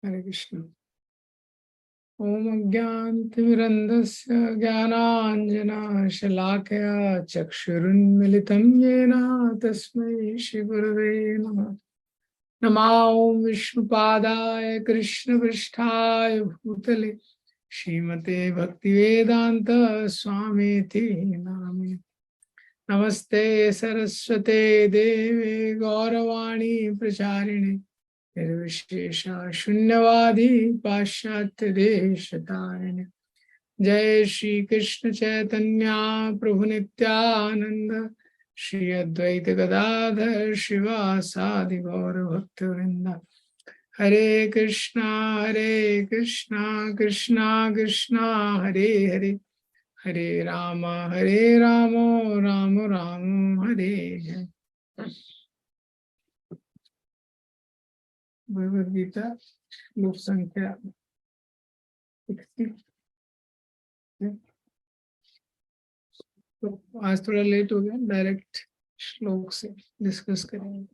हरे कृष्ण। ओम अज्ञानतिमिरन्धस्य ज्ञानाञ्जनशलाकया चक्षुरुन्मिलितं येन तस्मै श्रीगुरवे नमः। नमो विष्णुपादाय कृष्णपृष्ठाय भूतले श्रीमते भक्तिवेदांत स्वामीति नामे। नमस्ते सरस्वते देवे गौरवाणी प्रचारिणे निर्विशेषा शून्यवादी पाश्चात्य देशतारिणे। जय श्री कृष्ण चैतन्य प्रभु नित्यानंद श्री अद्वैत गदाधर शिवासादि गौर भक्तवृंद। हरे कृष्णा कृष्णा कृष्णा हरे हरे, हरे राम राम राम हरे हरे। भगवद गीता श्लोक संख्या 60। तो आज थोड़ा लेट हो गया, डायरेक्ट श्लोक से डिस्कस करेंगे।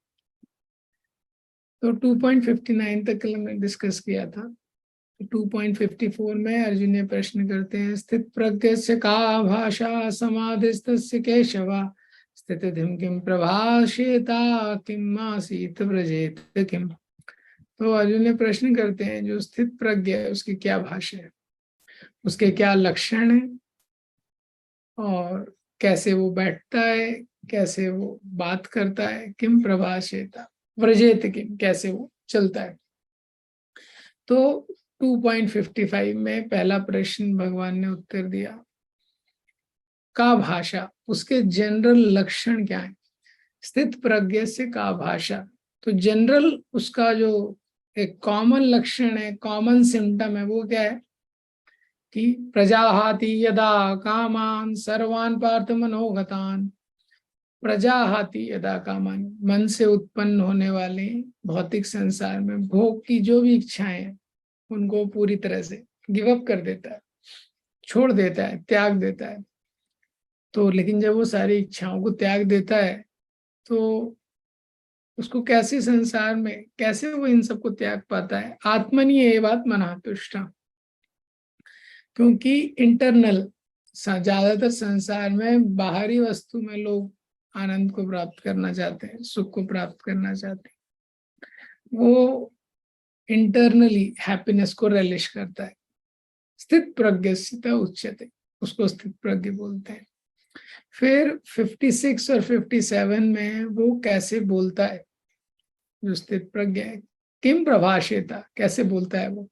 तो 2.59 तक हमने डिस्कस किया था। 2.54 में अर्जुन ने प्रश्न करते हैं, स्थित प्रज्ञस्य का भाषा समाधिस्तस्य केशवा स्थितिधिं किं प्रभाषेता किम आसीत व्रजेत किम। तो अर्जुन ने प्रश्न करते हैं, जो स्थित प्रज्ञ है उसकी क्या भाषा है, उसके क्या लक्षण है, और कैसे वो बैठता है, कैसे वो बात करता है, किम प्रभाषेता व्रजेत किम, कैसे वो चलता है। तो 2.55 में पहला प्रश्न भगवान ने उत्तर दिया, का भाषा, उसके जनरल लक्षण क्या है। स्थित प्रज्ञ से का भाषा, तो जनरल उसका जो एक कॉमन लक्षण है, कॉमन सिम्टम है, वो क्या है कि प्रजाहाति यदा कामान सर्वान पार्थ मनोगतान। प्रजाहाति यदा कामान, मन से उत्पन्न होने वाले भौतिक संसार में भोग की जो भी इच्छाएं हैं उनको पूरी तरह से गिव अप कर देता है, छोड़ देता है, त्याग देता है। तो लेकिन जब वो सारी इच्छाओं को त्याग देता है तो उसको कैसे संसार में, कैसे वो इन सबको त्याग पाता है। आत्मनि ये बात मना तुष्टा, क्योंकि इंटरनल ज्यादातर संसार में बाहरी वस्तु में लोग आनंद को प्राप्त करना चाहते हैं, सुख को प्राप्त करना चाहते हैं, वो इंटरनली हैप्पीनेस को रिलिश करता है। स्थित प्रज्ञस्यता उच्यते, उसको स्थित प्रज्ञ बोलते हैं। फिर 56 और 57 में वो कैसे बोलता है, जो स्थित प्रज्ञ है, किम प्रभाषेता, कैसे बोलता है वो।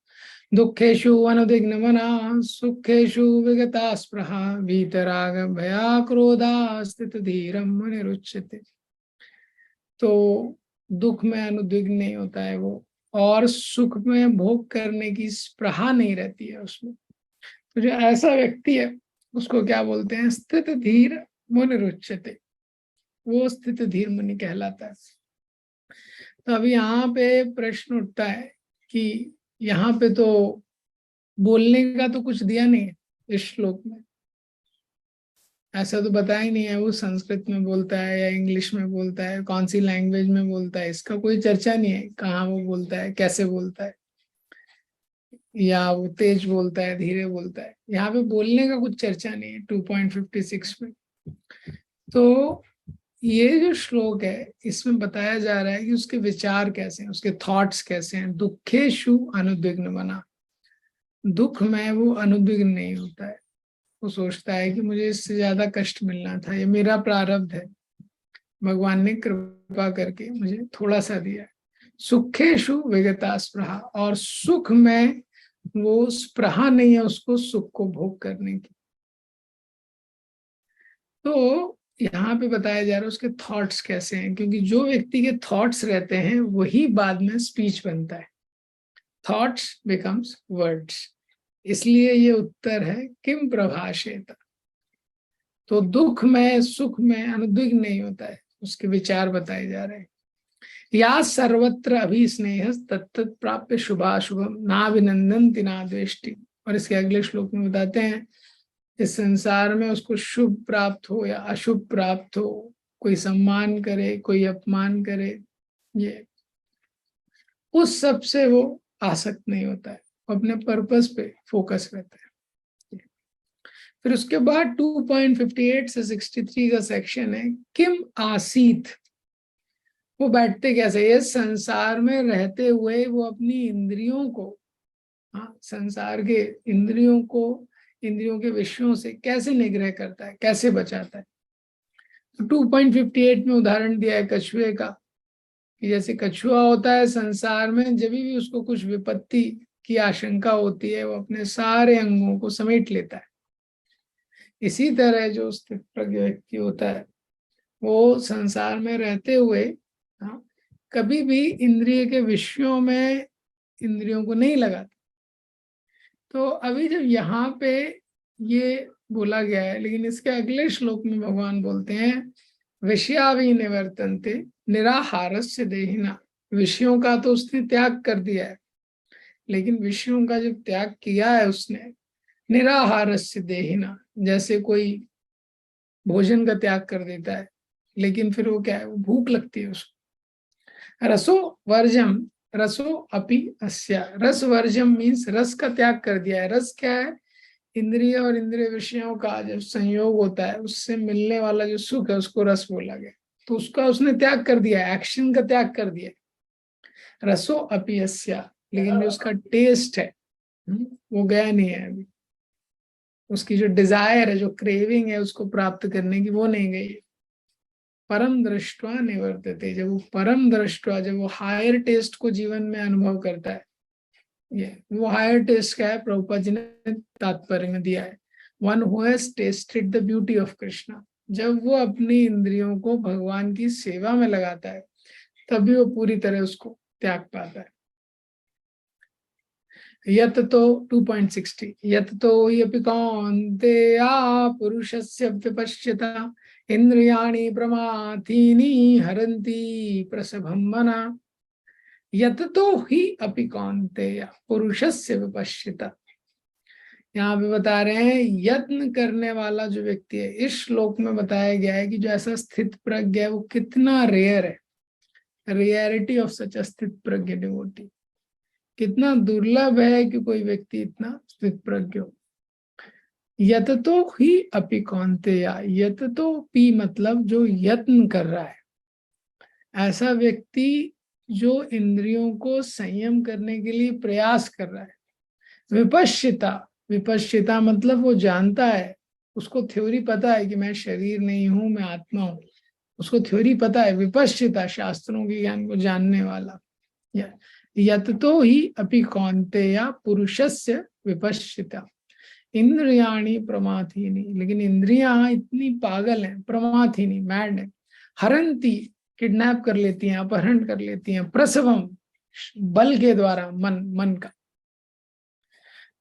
दुखेषु अनुदिग्न मना सुखेषु विगता स्पृहा वीतराग भया क्रोधा स्थित धीरम मुनिरुच्यते। तो दुख में अनुद्विग्न नहीं होता है वो, और सुख में भोग करने की स्पृहा नहीं रहती है उसमें। तो जो ऐसा व्यक्ति है उसको क्या बोलते हैं, स्थित धीर मुनिरुच्यते, वो स्थित धीर मुनि कहलाता है। तो अभी यहाँ पे प्रश्न उठता है कि यहाँ पे तो बोलने का तो कुछ दिया नहीं है इस श्लोक में, ऐसा तो बताया ही नहीं है वो संस्कृत में बोलता है या इंग्लिश में बोलता है, कौन सी लैंग्वेज में बोलता है, इसका कोई चर्चा नहीं है। कहाँ वो बोलता है, कैसे बोलता है, या वो तेज बोलता है, धीरे बोलता है, यहाँ पे बोलने का कुछ चर्चा नहीं है 2.56 में। तो ये जो श्लोक है इसमें बताया जा रहा है कि उसके विचार कैसे हैं, उसके थॉट्स कैसे हैं। दुखेषु अनुद्विग्न बना, दुख में वो अनुद्विग्न नहीं होता है। वो सोचता है कि मुझे इससे ज्यादा कष्ट मिलना था, ये मेरा प्रारब्ध है, भगवान ने कृपा करके मुझे थोड़ा सा दिया है। सुखेषु विगता स्पृहा, और सुख में वो स्पृहा नहीं है उसको सुख को भोग करने की। तो यहाँ पे बताया जा रहा है उसके थॉट्स कैसे हैं, क्योंकि जो व्यक्ति के थॉट्स रहते हैं वही बाद में स्पीच बनता है। थॉट्स बिकम्स वर्ड्स, इसलिए ये उत्तर है किम प्रभाषेत। तो दुख में सुख में अनुद्विग्न नहीं होता है, उसके विचार बताए जा रहे हैं। या सर्वत्र अभिस्नेह तत्त प्राप्य शुभाशुभम नाभिनंदन्ति ना द्वेष्टि। और इसके अगले श्लोक में बताते हैं, इस संसार में उसको शुभ प्राप्त हो या अशुभ प्राप्त हो, कोई सम्मान करे कोई अपमान करे, ये उस सब से वो आसक्त नहीं होता है, वो अपने पर्पस पे फोकस रहता है। फिर उसके बाद 2.58 से 63 का सेक्शन है, किम आसीत, वो बैठते कैसे, ये संसार में रहते हुए वो अपनी इंद्रियों को, हाँ, संसार के इंद्रियों को, इंद्रियों के विषयों से कैसे निग्रह करता है, कैसे बचाता है। 2.58 में उदाहरण दिया है कछुए का, कि जैसे कछुआ होता है संसार में, जब भी उसको कुछ विपत्ति की आशंका होती है वो अपने सारे अंगों को समेट लेता है। इसी तरह जो स्थित प्रज्ञ व्यक्ति होता है वो संसार में रहते हुए, हाँ, कभी भी इंद्रिय के विषयों में इंद्रियों को नहीं लगाता। तो अभी जब यहाँ पे ये बोला गया है, लेकिन इसके अगले श्लोक में भगवान बोलते हैं विषयावि निवर्तन्ते निराहारस्य देहिना, विषयों का तो उसने त्याग कर दिया है, लेकिन विषयों का जब त्याग किया है उसने, निराहारस्य देहिना, जैसे कोई भोजन का त्याग कर देता है, लेकिन फिर वो क्या है, वो भूख लगती है उसको। रसो वर्जम रसो अपि अस्या, रस वर्जम मीन्स रस का त्याग कर दिया है। रस क्या है, इंद्रिय और इंद्रिय विषयों का जब संयोग होता है उससे मिलने वाला जो सुख है उसको रस बोला गया। तो उसका उसने त्याग कर दिया, एक्शन का त्याग कर दिया। रसो अपि अस्या, लेकिन जो उसका टेस्ट है वो गया नहीं है अभी, उसकी जो डिजायर है, जो क्रेविंग है उसको प्राप्त करने की, वो नहीं गई। परम दृष्टवा निवर्तते, जब वो परम दृष्टवा, जब वो हायर टेस्ट को जीवन में अनुभव करता है, ये वो हायर टेस्ट क्या है, प्रभुपाद जी ने तात्पर्य में दिया है, one who has tested the beauty of Krishna. जब वो अपनी इंद्रियों को भगवान की सेवा में लगाता है तभी वो पूरी तरह उसको त्याग पाता है। यत तो 2.60 यत तो यपि कौन्तेया पुरुषस्य विपश्यता इंद्रियाणि प्रमाथीनि हरन्ति प्रसभं मना। यत तो ही अपि कौन्तेय पुरुषस्य विपश्यता, यहाँ पे बता रहे हैं यत्न करने वाला जो व्यक्ति है, इस श्लोक में बताया गया है कि जो ऐसा स्थित प्रज्ञ है वो कितना रेयर है, रेयरिटी ऑफ सच अ स्थित प्रज्ञ डिवोटी, कितना दुर्लभ है कि कोई व्यक्ति इतना स्थित प्रज्ञ हो। यत तो ही अपि कौन्तेय, यत तो पी मतलब जो यत्न कर रहा है, ऐसा व्यक्ति जो इंद्रियों को संयम करने के लिए प्रयास कर रहा है। विपश्चिता, विपश्चिता मतलब वो जानता है, उसको थ्योरी पता है कि मैं शरीर नहीं हूं, मैं आत्मा हूं, उसको थ्योरी पता है। विपश्चिता शास्त्रों के ज्ञान को जानने वाला। यत तो ही अपि कौन्तेय पुरुषस्य विपश्चिता इंद्रियाणि प्रमाथीनि, लेकिन इंद्रियां इतनी पागल हैं, प्रमाथीनि मैड है, हरंती किडनैप कर लेती हैं, अपहरण कर लेती हैं, प्रसवम बल के द्वारा, मन का।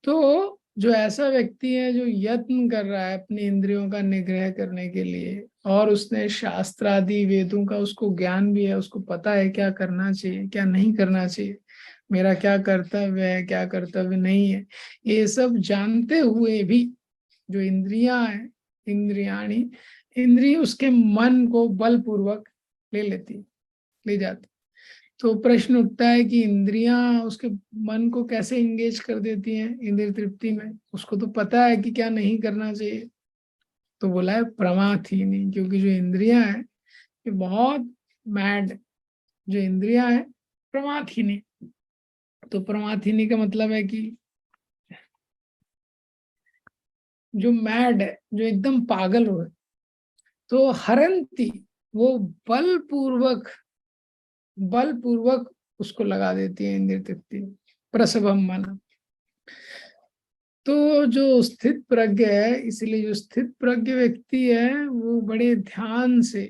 तो जो ऐसा व्यक्ति है जो यत्न कर रहा है अपनी इंद्रियों का निग्रह करने के लिए, और उसने शास्त्र आदि वेदों का उसको ज्ञान भी है, उसको पता है क्या करना चाहिए क्या नहीं करना चाहिए, मेरा क्या कर्तव्य है क्या कर्तव्य नहीं है, ये सब जानते हुए भी जो इंद्रियां हैं, इंद्रियाणी, इंद्रिय उसके मन को बलपूर्वक ले लेती, ले जाती। तो प्रश्न उठता है कि इंद्रियां उसके मन को कैसे इंगेज कर देती हैं इंद्रिय तृप्ति में, उसको तो पता है कि क्या नहीं करना चाहिए। तो बोला है प्रमाथीनी, क्योंकि जो इंद्रियां हैं ये बहुत मैड, जो इंद्रियां हैं प्रमाथीनी। तो प्रमाथीनी का मतलब है कि जो मैड है, जो एकदम पागल हो। तो हरंती, वो बलपूर्वक, बलपूर्वक उसको लगा देती है इंद्रिय तृप्ति, प्रसवम माना। तो जो स्थित प्रज्ञ है, इसलिए जो स्थित प्रज्ञ व्यक्ति है वो बड़े ध्यान से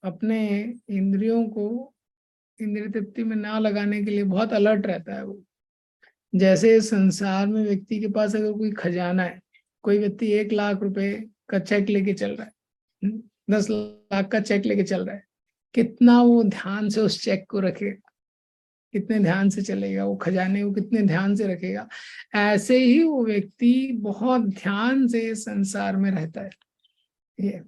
अपने इंद्रियों को इंद्रिय तृप्ति में ना लगाने के लिए बहुत अलर्ट रहता है वो। जैसे संसार में व्यक्ति के पास अगर कोई खजाना है, कोई व्यक्ति 1 लाख रुपए का चेक लेके चल रहा है, 10 लाख का चेक लेके चल रहा है, कितना वो ध्यान से उस चेक को रखेगा, कितने ध्यान से चलेगा, वो खजाने को कितने ध्यान से रखेगा। ऐसे ही वो व्यक्ति बहुत ध्यान से संसार में रहता है। ये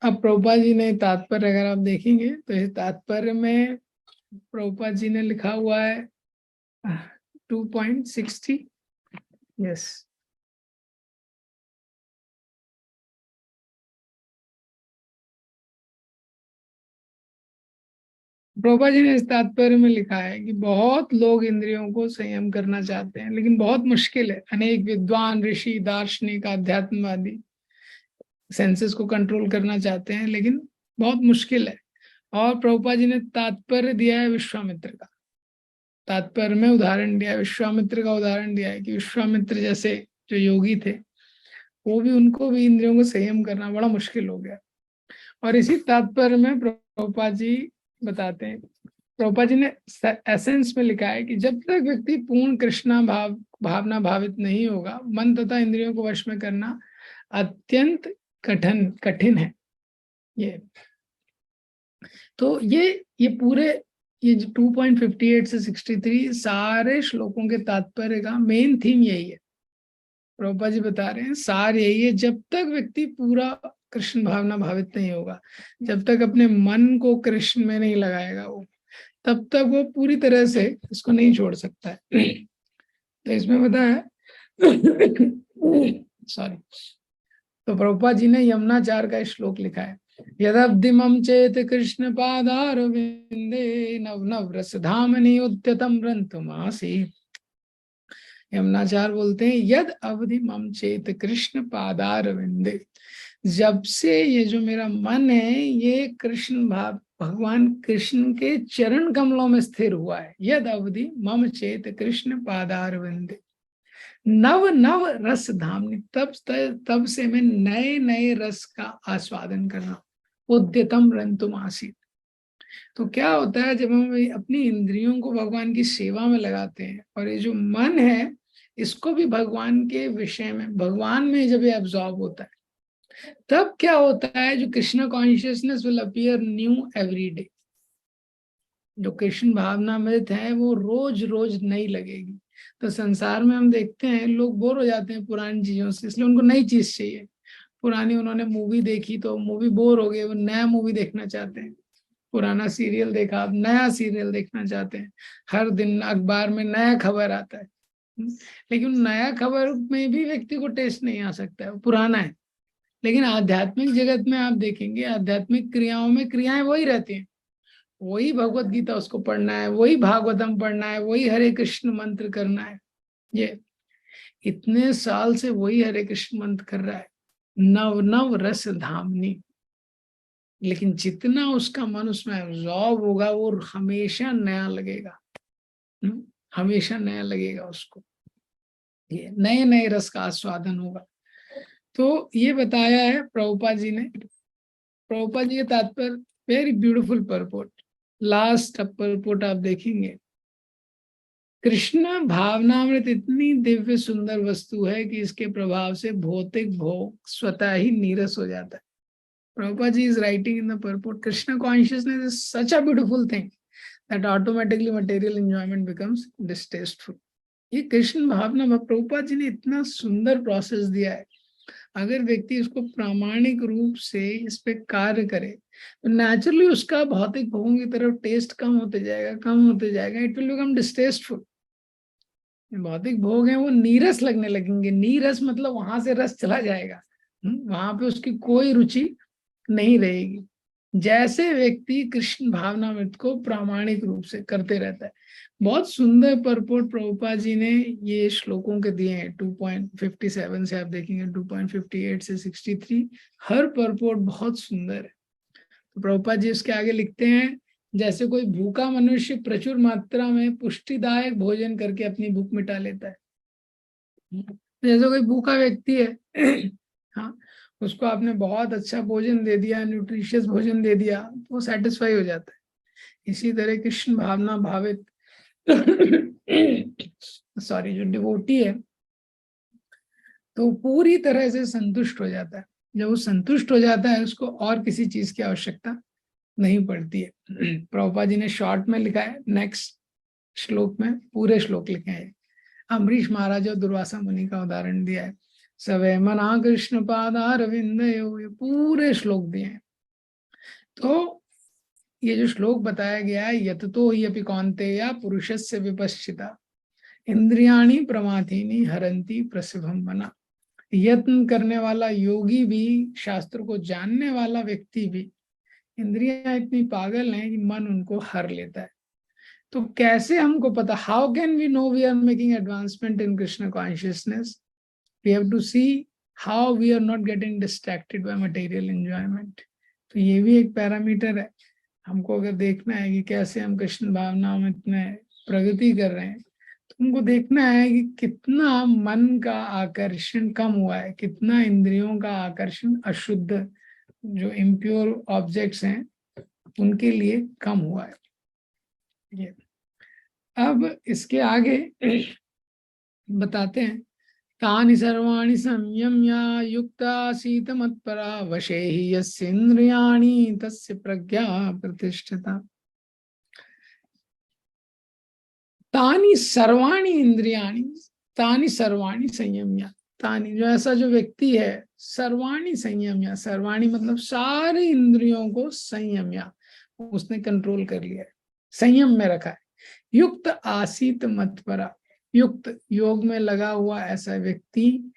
अब प्रभुपाद जी ने तात्पर्य अगर आप देखेंगे तो इस तात्पर्य में प्रभुपाद जी ने लिखा हुआ है 2.60। यस, प्रभुपाद जी ने इस तात्पर्य में लिखा है कि बहुत लोग इंद्रियों को संयम करना चाहते हैं, लेकिन बहुत मुश्किल है। अनेक विद्वान, ऋषि, दार्शनिक, आध्यात्मवादी सेंसेस को कंट्रोल करना चाहते हैं, लेकिन बहुत मुश्किल है। और प्रभुपाद जी ने तात्पर्य दिया है विश्वामित्र का, तात्पर्य में उदाहरण दिया है, विश्वामित्र का उदाहरण दिया है कि विश्वामित्र जैसे जो योगी थे, वो भी, उनको भी इंद्रियों को संयम करना बड़ा मुश्किल हो गया। और इसी तात्पर्य में प्रभुपाद जी बताते हैं, प्रभुपाद जी ने एसेंस में लिखा है कि जब तक व्यक्ति पूर्ण कृष्णा भावना भावित नहीं होगा, मन तथा इंद्रियों को वश में करना अत्यंत कठिन है। ये तो ये पूरे, ये 2.58 से 63 सारे श्लोकों के तात्पर्य का मेन थीम यही है। प्रभुपाद जी बता रहे हैं सार यही है, जब तक व्यक्ति पूरा कृष्ण भावना भावित नहीं होगा, जब तक अपने मन को कृष्ण में नहीं लगाएगा वो, तब तक वो पूरी तरह से इसको नहीं छोड़ सकता है। तो इसमें बताया सॉरी, तो प्रभुपाद जी ने यमुनाचार का श्लोक लिखा है, यदब्धिमं चेत कृष्ण पादार विंदे नव नव रस धामनि उद्यतम रंतुमासी। यमुनाचार बोलते हैं यद अवधि मम चेत कृष्ण पादार विंदे, जब से ये जो मेरा मन है ये कृष्ण भगवान कृष्ण के चरण कमलों में स्थिर हुआ है, यद अवधि मम चेत कृष्ण पादार विंदे नव नव रस धामनी, तब से मैं नए नए रस का आस्वादन करना, उद्यतम रंतुम आसीत। तो क्या होता है जब हम अपनी इंद्रियों को भगवान की सेवा में लगाते हैं और ये जो मन है इसको भी भगवान के विषय में, भगवान में जब ये एब्जॉर्ब होता है, तब क्या होता है, जो Krishna consciousness will appear new every day. जो कृष्ण भावनामृत है वो रोज रोज नई लगेगी। तो संसार में हम देखते हैं लोग बोर हो जाते हैं पुरानी चीजों से, इसलिए उनको नई चीज चाहिए। पुरानी उन्होंने मूवी देखी तो मूवी बोर हो गई, वो नया मूवी देखना चाहते हैं। पुराना सीरियल देखा, अब नया सीरियल देखना चाहते हैं। हर दिन अखबार में नया खबर आता है, लेकिन नया खबर में भी व्यक्ति को टेस्ट नहीं आ सकता है, वो पुराना है। लेकिन आध्यात्मिक जगत में आप देखेंगे, आध्यात्मिक क्रियाओं में क्रियाएं वही रहती हैं, वही भगवत गीता उसको पढ़ना है, वही भागवतम पढ़ना है, वही हरे कृष्ण मंत्र करना है। ये इतने साल से वही हरे कृष्ण मंत्र कर रहा है, नव नव रस धामनी। लेकिन जितना उसका मन उसमें एब्जॉर्ब होगा वो हमेशा नया लगेगा, हमेशा नया लगेगा उसको, ये नए नए रस का आस्वादन होगा। तो ये बताया है प्रभुपाद जी ने। प्रभुपाद जी के तात्पर्य, very beautiful purport, last purport आप देखेंगे, कृष्ण भावनामृत इतनी दिव्य सुंदर वस्तु है कि इसके प्रभाव से भौतिक भोग स्वतः ही नीरस हो जाता है। Prabhupada ji is writing in the purport, Krishna consciousness is such a beautiful thing that automatically material enjoyment becomes distasteful. ये कृष्ण भावना प्रभुपाद जी ने इतना सुंदर प्रोसेस दिया है, अगर व्यक्ति इसको प्रामाणिक रूप से इस पे कार्य करे तो नेचुरली उसका भौतिक भोगों की तरफ टेस्ट कम होते जाएगा, इट विल बिकम डिस्टेस्टफुल। भौतिक भोग है वो नीरस लगने लगेंगे, नीरस मतलब वहां से रस चला जाएगा, वहां पे उसकी कोई रुचि नहीं रहेगी। जैसे व्यक्ति कृष्ण भावनामृत को प्रामाणिक रूप से करते रहता है। बहुत सुंदर परपोर्ट प्रभुपाद जी ने ये श्लोकों के दिए हैं, 2.57 से आप देखेंगे 2.58 से 63, हर परपोर्ट बहुत सुंदर है। तो प्रभुपाद जी उसके आगे लिखते हैं, जैसे कोई भूखा मनुष्य प्रचुर मात्रा में पुष्टिदायक भोजन करके अपनी भूख मिटा लेता है, जैसे कोई भूखा व्यक्ति है हाँ, उसको आपने बहुत अच्छा भोजन दे दिया, न्यूट्रिशियस भोजन दे दिया, तो वो सेटिस्फाई हो जाता है। इसी तरह कृष्ण भावना भावित सॉरी जो डिवोटी है तो पूरी तरह से संतुष्ट हो जाता है। जब वो संतुष्ट हो जाता है उसको और किसी चीज की आवश्यकता नहीं पड़ती है। प्रभुपाद जी ने शॉर्ट में लिखा है, नेक्स्ट श्लोक में पूरे श्लोक लिखे हैं। अम्बरीश महाराज और दुर्वासा मुनि का उदाहरण दिया है, सवे मना कृष्ण पादार विंदयो, ये पूरे श्लोक दिए हैं। तो ये जो श्लोक बताया गया है, यततो हि अपि कौन्तेय पुरुषस्य विपश्चिता इंद्रियाणि प्रमाथीनि हरन्ति प्रसभम मना। यत्न करने वाला योगी भी, शास्त्र को जानने वाला व्यक्ति भी, इंद्रियां इतनी पागल हैं कि मन उनको हर लेता है। तो कैसे हमको पता, how can we know we are making advancement in Krishna consciousness? We have to see how we are not getting distracted by material enjoyment. तो ये भी एक पैरामीटर है। हमको अगर देखना है कि कैसे हम कृष्ण भावना में इतने प्रगति कर रहे हैं, तो हमको देखना है कि कितना मन का आकर्षण कम हुआ है, कितना इंद्रियों का आकर्षण अशुद्ध जो इम्प्योर ऑब्जेक्ट्स हैं उनके लिए कम हुआ है। ये अब इसके आगे बताते हैं, तानि सर्वाणि संयम्य युक्तासीत मत्परा वशे हि यस्य इंद्रियाणि तस्य प्रज्ञा प्रतिष्ठिता। तानि सर्वाणि इंद्रियाणि, तानि सर्वाणि संयम्य, तानि जो ऐसा जो व्यक्ति है, सर्वाणि संयम्य, सर्वाणि मतलब सारे इंद्रियों को संयम्य, उसने कंट्रोल कर लिया है, संयम में रखा है। युक्त आसीत मत्परा, युक्त योग में लगा हुआ ऐसा व्यक्ति,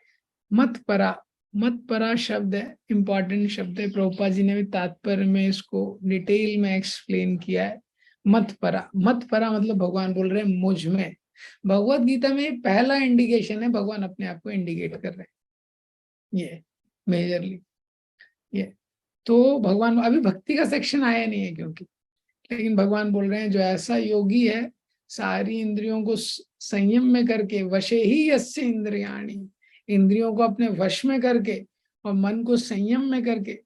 मतपरा, मतपरा शब्द है, इंपॉर्टेंट शब्द है। प्रभुपाद जी ने भी तात्पर्य में इसको डिटेल में एक्सप्लेन किया है। मतपरा, मतपरा मतलब भगवान बोल रहे हैं मुझ में। भगवत गीता में पहला इंडिकेशन है, भगवान अपने आप को इंडिकेट कर रहे हैं, ये मेजरली ये। तो भगवान, अभी भक्ति का सेक्शन आया नहीं है क्योंकि, लेकिन भगवान बोल रहे हैं जो ऐसा योगी है, सारी इंद्रियों को संयम में करके, वशे ही यस्य इंद्रियाणि, इंद्रियों को अपने वश में करके और मन को संयम में करके,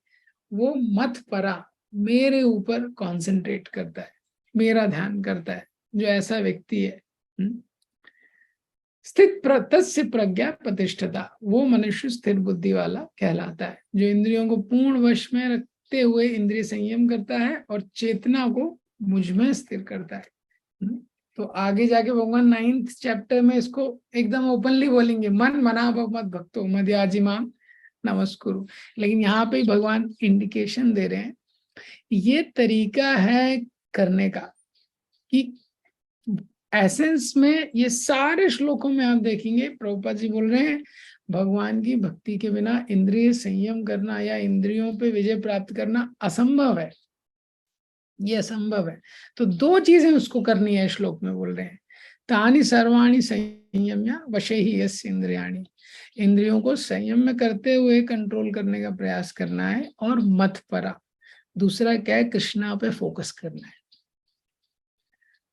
वो मत परा, मेरे ऊपर कंसंट्रेट करता है, मेरा ध्यान करता है, जो ऐसा व्यक्ति है। स्थित तस्य प्रज्ञा प्रतिष्ठता, वो मनुष्य स्थिर बुद्धि वाला कहलाता है, जो इंद्रियों को पूर्ण वश में रखते हुए इंद्रिय संयम करता है और चेतना को मुझ में स्थिर करता है। तो आगे जाके भगवान 9th चैप्टर में इसको एकदम ओपनली बोलेंगे, मन मना भगवत भक्तो मध्याजिमाम नमस्कुरु। लेकिन यहाँ पे भगवान इंडिकेशन दे रहे हैं, ये तरीका है करने का, कि एसेंस में ये सारे श्लोकों में आप देखेंगे प्रभुपाद जी बोल रहे हैं, भगवान की भक्ति के बिना इंद्रिय संयम करना या इंद्रियों पे विजय प्राप्त करना असंभव है, ये असंभव है। तो दो चीजें उसको करनी है, श्लोक में बोल रहे हैं, तानि सर्वाणि संयम्य वशे ही यस्य इंद्रियाणि, इंद्रियों को संयम में करते हुए कंट्रोल करने का प्रयास करना है, और मत परा, दूसरा क्या है, कृष्णा पे फोकस करना है।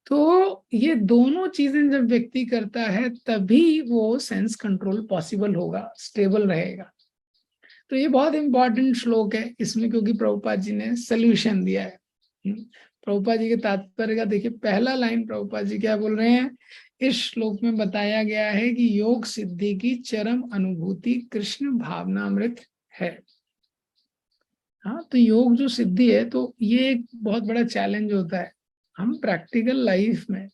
तो ये दोनों चीजें जब व्यक्ति करता है तभी वो सेंस कंट्रोल पॉसिबल होगा, स्टेबल रहेगा। तो ये बहुत इंपॉर्टेंट श्लोक है इसमें, क्योंकि प्रभुपाद जी ने सोल्यूशन दिया है। प्रभुपाद जी के तात्पर्य का देखिए, पहला लाइन प्रभुपाद जी क्या बोल रहे हैं, इस श्लोक में बताया गया है कि योग सिद्धि की चरम अनुभूति कृष्ण भावनामृत है। हाँ, तो योग जो सिद्धि है, तो ये एक बहुत बड़ा चैलेंज होता है। हम प्रैक्टिकल लाइफ में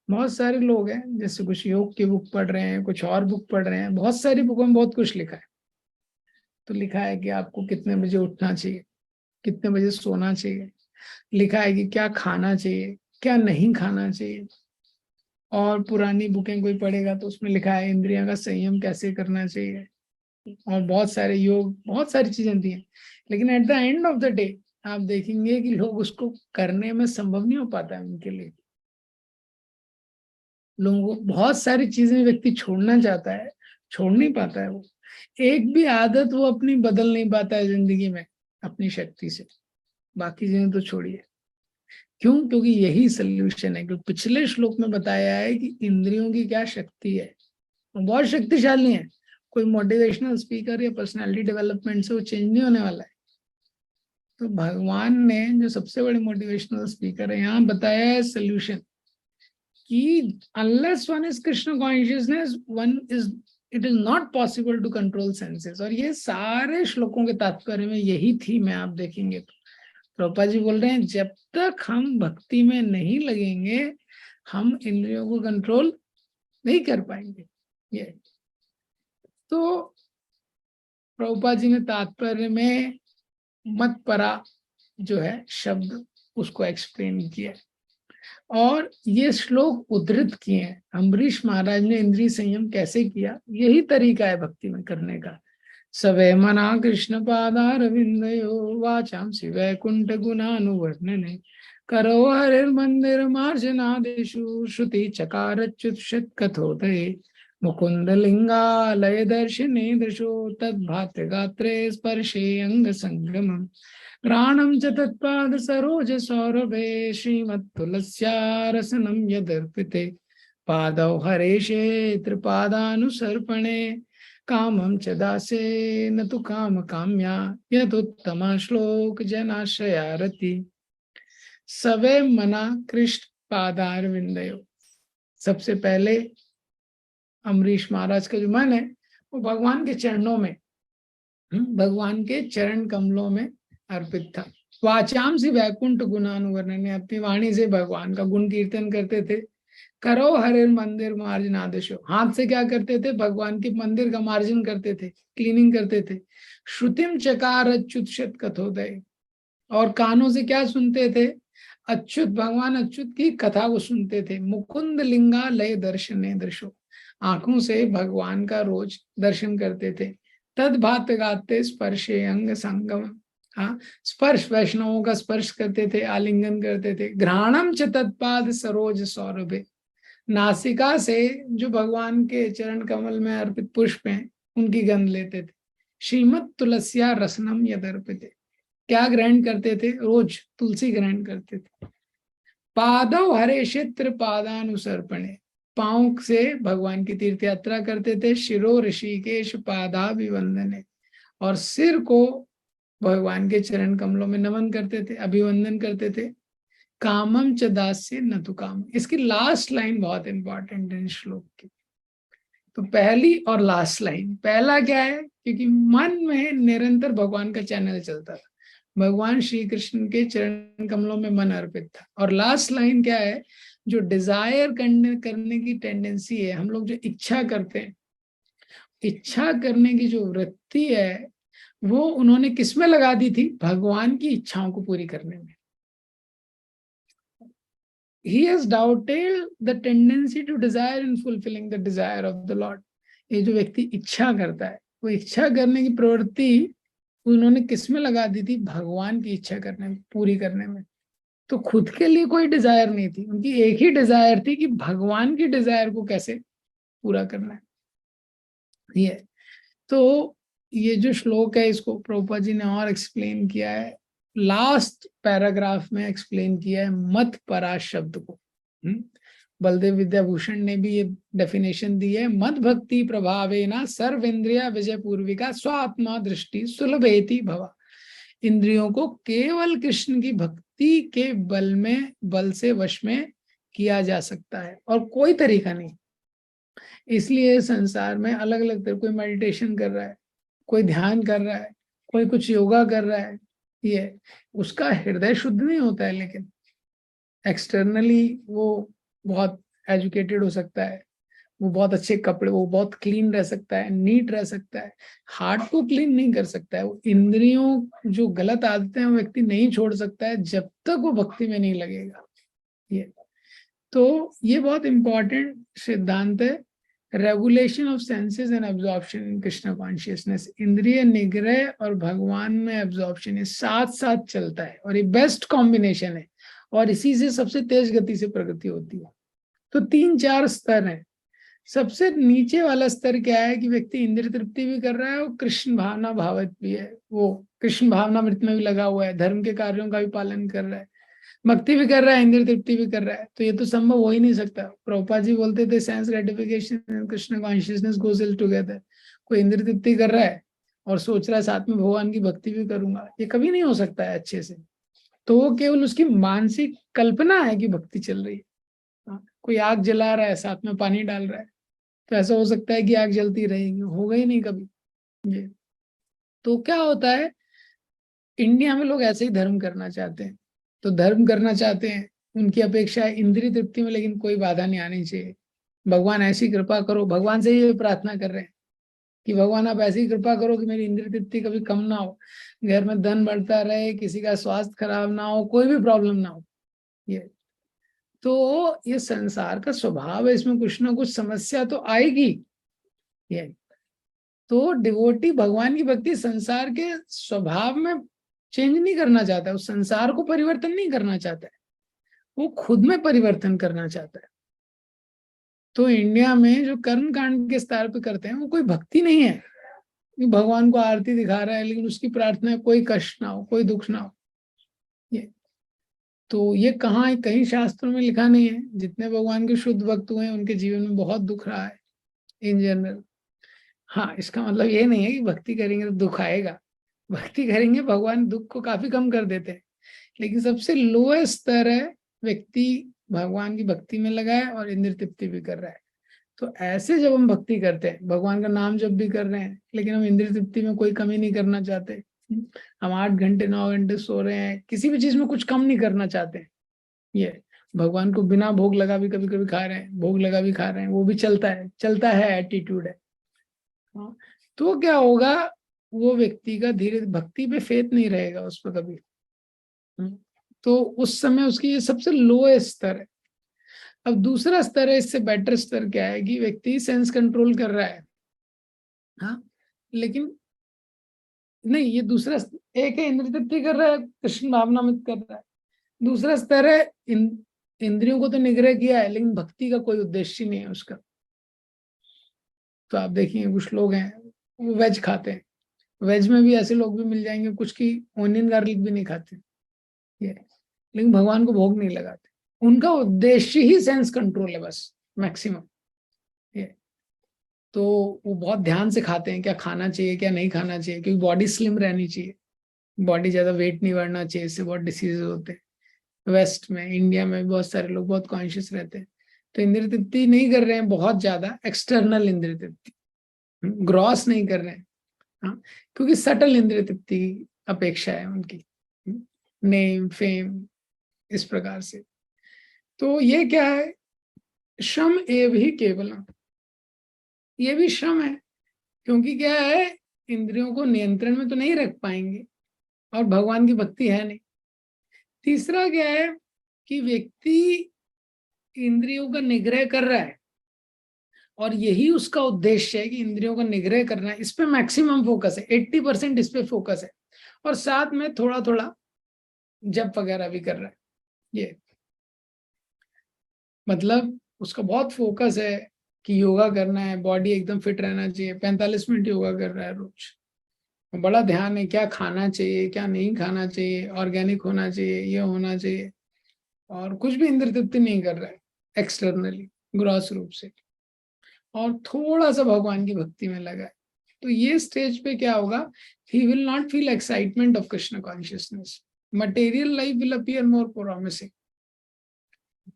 बहुत सारे लोग हैं, जैसे कुछ योग की बुक पढ़ रहे हैं, कुछ और बुक पढ़ रहे हैं, बहुत सारी बुकों में बहुत कुछ लिखा है। तो लिखा है कि आपको कितने बजे उठना चाहिए, कितने बजे सोना चाहिए, लिखा है कि क्या खाना चाहिए, क्या नहीं खाना चाहिए। और पुरानी बुकें कोई पढ़ेगा तो उसमें लिखा है इंद्रियों का संयम कैसे करना चाहिए, और बहुत सारे योग, बहुत सारी चीजें दी हैं। लेकिन at the end of the day आप देखेंगे कि लोग उसको करने में संभव नहीं हो पाता है उनके लिए। लोगों को बहुत सारी चीजें व्यक्ति छोड़ना चाहता है, छोड़ नहीं पाता है। वो एक भी आदत वो अपनी बदल नहीं पाता है जिंदगी में अपनी शक्ति से, बाकी चीजें तो छोड़िए। क्यों? क्योंकि यही सोल्यूशन है। क्योंकि पिछले श्लोक में बताया है कि इंद्रियों की क्या शक्ति है, वो बहुत शक्तिशाली है। कोई मोटिवेशनल स्पीकर या पर्सनालिटी डेवलपमेंट से वो चेंज नहीं होने वाला है। तो भगवान ने जो सबसे बड़े मोटिवेशनल स्पीकर है, यहाँ बताया है सोल्यूशन कि unless one is Krishna consciousness, one is, it is not possible to control senses। और ये सारे श्लोकों के तात्पर्य में यही थीम है। आप देखेंगे तो प्रभुपाद जी बोल रहे हैं, जब तक हम भक्ति में नहीं लगेंगे हम इंद्रियों को कंट्रोल नहीं कर पाएंगे। ये तो प्रभुपाद जी ने तात्पर्य में मत परा जो है शब्द उसको एक्सप्लेन किया। और ये श्लोक उद्धृत किए हैं अम्बरीश महाराज ने इंद्रिय संयम कैसे किया, यही तरीका है भक्ति में करने का। सवे मना कृष्ण पादारविंदयो वाचांसि वैकुंठ गुणानुवर्णने करो हरिर्मंदिर मार्जनादिषु श्रुति चकारच्युत कथोदये मुकुंद लिंगालय दर्शने दृशो तद्भाति गात्रे स्पर्शे अंग संगमम् घ्राणं च तत्पाद सरोज सौरभे श्रीमत्तुलस्या रसनं यदर्पिते पादौ हरेशे त्रिपादानुसर्पणे कामं च दासे न तु काम काम्या यदुत्तम श्लोक जनाश्रया रति सवे मना कृष्ण पादारविंदयो। सबसे पहले अम्बरीश महाराज का जो मन है वो भगवान के चरणों में, भगवान के चरण कमलों में अर्पित था। वाचाम से वैकुंठ गुणानुवर्णन, अपनी वाणी से भगवान का गुण कीर्तन करते थे। करो हरे मंदिर मार्जन आदेशो, हाथ से क्या करते थे, भगवान के मंदिर का मार्जन करते थे, क्लीनिंग करते थे। श्रुतिम चकार अच्युत कथोदय, और कानों से क्या सुनते थे, अच्युत भगवान अच्युत की कथा को सुनते थे। मुकुंद लिंगा लय दर्शने दृशो, आंखों से भगवान का रोज दर्शन करते थे। तद भात गाते स्पर्शे अंग संगम, हाँ स्पर्श, वैष्णवों का स्पर्श करते थे, आलिंगन करते थे। घ्राणम च तत्पाद सरोज सौरभे, नासिका से जो भगवान के चरण कमल में अर्पित पुष्प हैं उनकी गंध लेते थे। श्रीमद तुलसिया रसनम यद अर्पित, क्या ग्रहण करते थे, रोज तुलसी ग्रहण करते थे। पादव हरे क्षेत्र पादानुसर्पणे, पांव से भगवान की तीर्थ यात्रा करते थे। शिरो ऋषिकेश पादाभिवंदने, और सिर को भगवान के चरण कमलों में नमन करते थे, अभिवंदन करते थे। कामम च दास्य न तु काम, इसकी लास्ट लाइन बहुत इंपॉर्टेंट है इस श्लोक की। तो पहली और लास्ट लाइन, पहला क्या है, क्योंकि मन में निरंतर भगवान का चैनल चलता था, भगवान श्री कृष्ण के चरण कमलों में मन अर्पित था। और लास्ट लाइन क्या है, जो डिजायर करने की टेंडेंसी है, हम लोग जो इच्छा करते हैं, इच्छा करने की जो वृत्ति है वो उन्होंने किसमें लगा दी थी, भगवान की इच्छाओं को पूरी करने में। He has doubted the tendency to desire in fulfilling the desire of the Lord. ये जो व्यक्ति इच्छा करता है, वो इच्छा करने की प्रवृत्ति उन्होंने किसमें लगा दी थी, भगवान की इच्छा करने में, पूरी करने में। तो खुद के लिए कोई डिजायर नहीं थी, उनकी एक ही डिजायर थी कि भगवान की डिजायर को कैसे पूरा करना है। ये तो ये जो श्लोक है इसको प्रभुपाद जी ने और एक्सप्लेन किया है, लास्ट पैराग्राफ में एक्सप्लेन किया है मत परा शब्द को। बलदेव विद्याभूषण ने भी ये डेफिनेशन दी है, मत भक्ति प्रभावेना सर्वेंद्रिया विजय पूर्विका स्वात्मा दृष्टि सुलभेति भवा। इंद्रियों को केवल कृष्ण की भक्ति के बल में, बल से वश में किया जा सकता है और कोई तरीका नहीं। इसलिए संसार में अलग अलग तरह, कोई मेडिटेशन कर रहा है, कोई ध्यान कर रहा है, कोई कुछ योगा कर रहा है, ये उसका हृदय शुद्ध नहीं होता है, लेकिन एक्सटर्नली वो बहुत एजुकेटेड हो सकता है, वो बहुत अच्छे कपड़े, वो बहुत क्लीन रह सकता है, नीट रह सकता है, हार्ट को क्लीन नहीं कर सकता है। वो इंद्रियों जो गलत आदतें हैं वो व्यक्ति नहीं छोड़ सकता है जब तक वो भक्ति में नहीं लगेगा। ये तो ये बहुत इंपॉर्टेंट सिद्धांत है, regulation of senses and absorption in Krishna consciousness. इंद्रिय निग्रह और भगवान में एब्जॉर्प्शन ये साथ साथ चलता है और ये बेस्ट कॉम्बिनेशन है, और इसी से सबसे तेज गति से प्रगति होती है। तो 3-4 स्तर हैं। सबसे नीचे वाला स्तर क्या है कि व्यक्ति इंद्रिय तृप्ति भी कर रहा है और कृष्ण भावना भावित भी है, वो कृष्ण भावना वृत्ति में भी लगा हुआ है, धर्म के कार्यों का भी पालन कर रहा है, भक्ति भी कर रहा है, इंद्रिय तृप्ति भी कर रहा है। तो ये तो संभव हो ही नहीं सकता। प्रभुपाद जी बोलते थे sense gratification and Krishna consciousness goes ill together. कोई इंद्रिय तृप्ति कर रहा है और सोच रहा है साथ में भगवान की भक्ति भी करूंगा, ये कभी नहीं हो सकता है अच्छे से। तो वो केवल उसकी मानसिक कल्पना है कि भक्ति चल रही है। कोई आग जला रहा है, साथ में पानी डाल रहा है, तो ऐसा हो सकता है कि आग जलती रहेगी, होगा ही नहीं कभी ये। तो क्या होता है, इंडिया में लोग ऐसे ही धर्म करना चाहते हैं, तो धर्म करना चाहते हैं, उनकी अपेक्षा है इंद्रिय तृप्ति में लेकिन कोई बाधा नहीं आनी चाहिए, भगवान ऐसी कृपा करो, भगवान से ये प्रार्थना कर रहे हैं। कि भगवान आप ऐसी कृपा करो कि मेरी इंद्रिय तृप्ति कभी कम ना हो, घर में धन बढ़ता रहे, किसी का स्वास्थ्य खराब ना हो, कोई भी प्रॉब्लम ना हो। ये तो ये संसार का स्वभाव है, इसमें कुछ ना कुछ समस्या तो आएगी। ये तो डिवोटी भगवान की भक्ति संसार के स्वभाव में चेंज नहीं करना चाहता है, उस संसार को परिवर्तन नहीं करना चाहता है, वो खुद में परिवर्तन करना चाहता है। तो इंडिया में जो कर्म कांड के स्तर पे करते हैं वो कोई भक्ति नहीं है कि भगवान को आरती दिखा रहा है लेकिन उसकी प्रार्थना है कोई कष्ट ना हो, कोई दुख ना हो। ये तो ये कहाँ कहीं शास्त्रों में लिखा नहीं है। जितने भगवान के शुद्ध भक्त हुए हैं उनके जीवन में बहुत दुख रहा है इन जनरल। हाँ, इसका मतलब ये नहीं है कि भक्ति करेंगे तो दुख आएगा, भक्ति करेंगे भगवान दुख को काफी कम कर देते हैं। लेकिन सबसे लोएस्ट स्तर है व्यक्ति भगवान की भक्ति में लगा है और इंद्रिय तृप्ति भी कर रहा है। तो ऐसे जब हम भक्ति करते हैं, भगवान का नाम जब भी कर रहे हैं लेकिन हम इंद्रिय तृप्ति में कोई कमी नहीं करना चाहते, हम 8 घंटे 9 घंटे सो रहे हैं, किसी भी चीज में कुछ कम नहीं करना चाहते, ये भगवान को बिना भोग लगा भी कभी कभी खा रहे हैं, भोग लगा भी खा रहे हैं, वो भी चलता है एटीट्यूड है। हाँ, तो क्या होगा, वो व्यक्ति का धीरे भक्ति पे फेथ नहीं रहेगा उस पर कभी। तो उस समय उसकी ये सबसे लोएस्ट स्तर है। अब दूसरा स्तर है, इससे बेटर स्तर क्या है कि व्यक्ति सेंस कंट्रोल कर रहा है, हाँ, लेकिन नहीं, ये दूसरा एक है इंद्रिय तृप्ति कर रहा है, कृष्ण भावनामृत कर रहा है। दूसरा स्तर है इंद्रियों को तो निग्रह किया है लेकिन भक्ति का कोई उद्देश्य नहीं है उसका। तो आप देखिए कुछ लोग हैं वो वेज खाते हैं, वेज में भी ऐसे लोग भी मिल जाएंगे कुछ की ओनियन गार्लिक भी नहीं खाते, ये लेकिन भगवान को भोग नहीं लगाते, उनका उद्देश्य ही सेंस कंट्रोल है बस मैक्सिमम। ये तो वो बहुत ध्यान से खाते हैं क्या खाना चाहिए क्या नहीं खाना चाहिए, क्योंकि बॉडी स्लिम रहनी चाहिए, बॉडी ज्यादा वेट नहीं बढ़ना चाहिए, इससे बहुत डिसीज होते हैं। वेस्ट में इंडिया में बहुत सारे लोग बहुत कॉन्शियस रहते हैं, तो इंद्रिय तृप्ति नहीं कर रहे हैं बहुत ज्यादा, एक्सटर्नल इंद्रिय तृप्ति, ग्रॉस नहीं कर रहे हैं। हाँ, क्योंकि सटल इंद्रिय तृप्ति की अपेक्षा है उनकी, नेम फेम इस प्रकार से। तो ये क्या है, श्रम एव ही केवलम, ये भी श्रम है, क्योंकि क्या है इंद्रियों को नियंत्रण में तो नहीं रख पाएंगे और भगवान की भक्ति है नहीं। तीसरा क्या है कि व्यक्ति इंद्रियों का निग्रह कर रहा है और यही उसका उद्देश्य है कि इंद्रियों का निग्रह करना है, इस पे मैक्सिमम फोकस है, 80% इस पे फोकस है, और साथ में थोड़ा थोड़ा जप वगैरह भी कर रहा है। ये मतलब उसका बहुत फोकस है कि योगा करना है, बॉडी एकदम फिट रहना चाहिए, 45 मिनट योगा कर रहा है रोज, बड़ा ध्यान है क्या खाना चाहिए क्या नहीं खाना चाहिए, ऑर्गेनिक होना चाहिए, ये होना चाहिए, और कुछ भी इंद्रिय तृप्ति नहीं कर रहा है एक्सटर्नली ग्रॉस रूप से, और थोड़ा सा भगवान की भक्ति में लगा है। तो ये स्टेज पे क्या होगा, he will not feel excitement of Krishna consciousness, material life will appear more promising,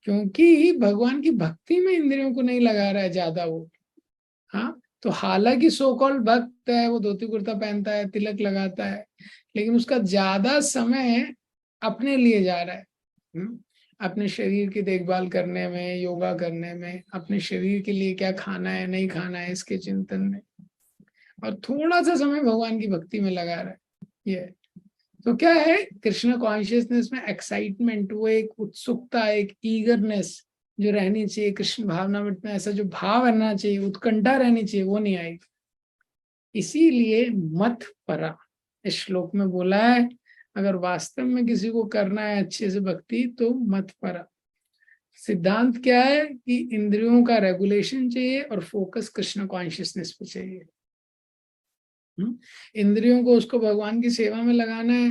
क्योंकि भगवान की भक्ति में इंद्रियों को नहीं लगा रहा है ज्यादा वो। हाँ, तो हालांकि सो कॉल्ड भक्त है, वो धोती कुर्ता पहनता है, तिलक लगाता है, लेकिन उसका ज्यादा समय अपने लिए जा रहा है, अपने शरीर की देखभाल करने में, योगा करने में, अपने शरीर के लिए क्या खाना है नहीं खाना है इसके चिंतन में, और थोड़ा सा समय भगवान की भक्ति में लगा रहा है। ये तो क्या है, कृष्ण कॉन्शियसनेस में एक्साइटमेंट, वो एक उत्सुकता, एक ईगरनेस जो रहनी चाहिए कृष्ण भावना में, ऐसा जो भाव रहना चाहिए, उत्कंठा रहनी चाहिए, वो नहीं आएगी। इसीलिए मत परा इस श्लोक में बोला है, अगर वास्तव में किसी को करना है अच्छे से भक्ति तो मत परा। सिद्धांत क्या है कि इंद्रियों का रेगुलेशन चाहिए और फोकस कृष्ण कॉन्शियसनेस पे चाहिए। इंद्रियों को उसको भगवान की सेवा में लगाना है,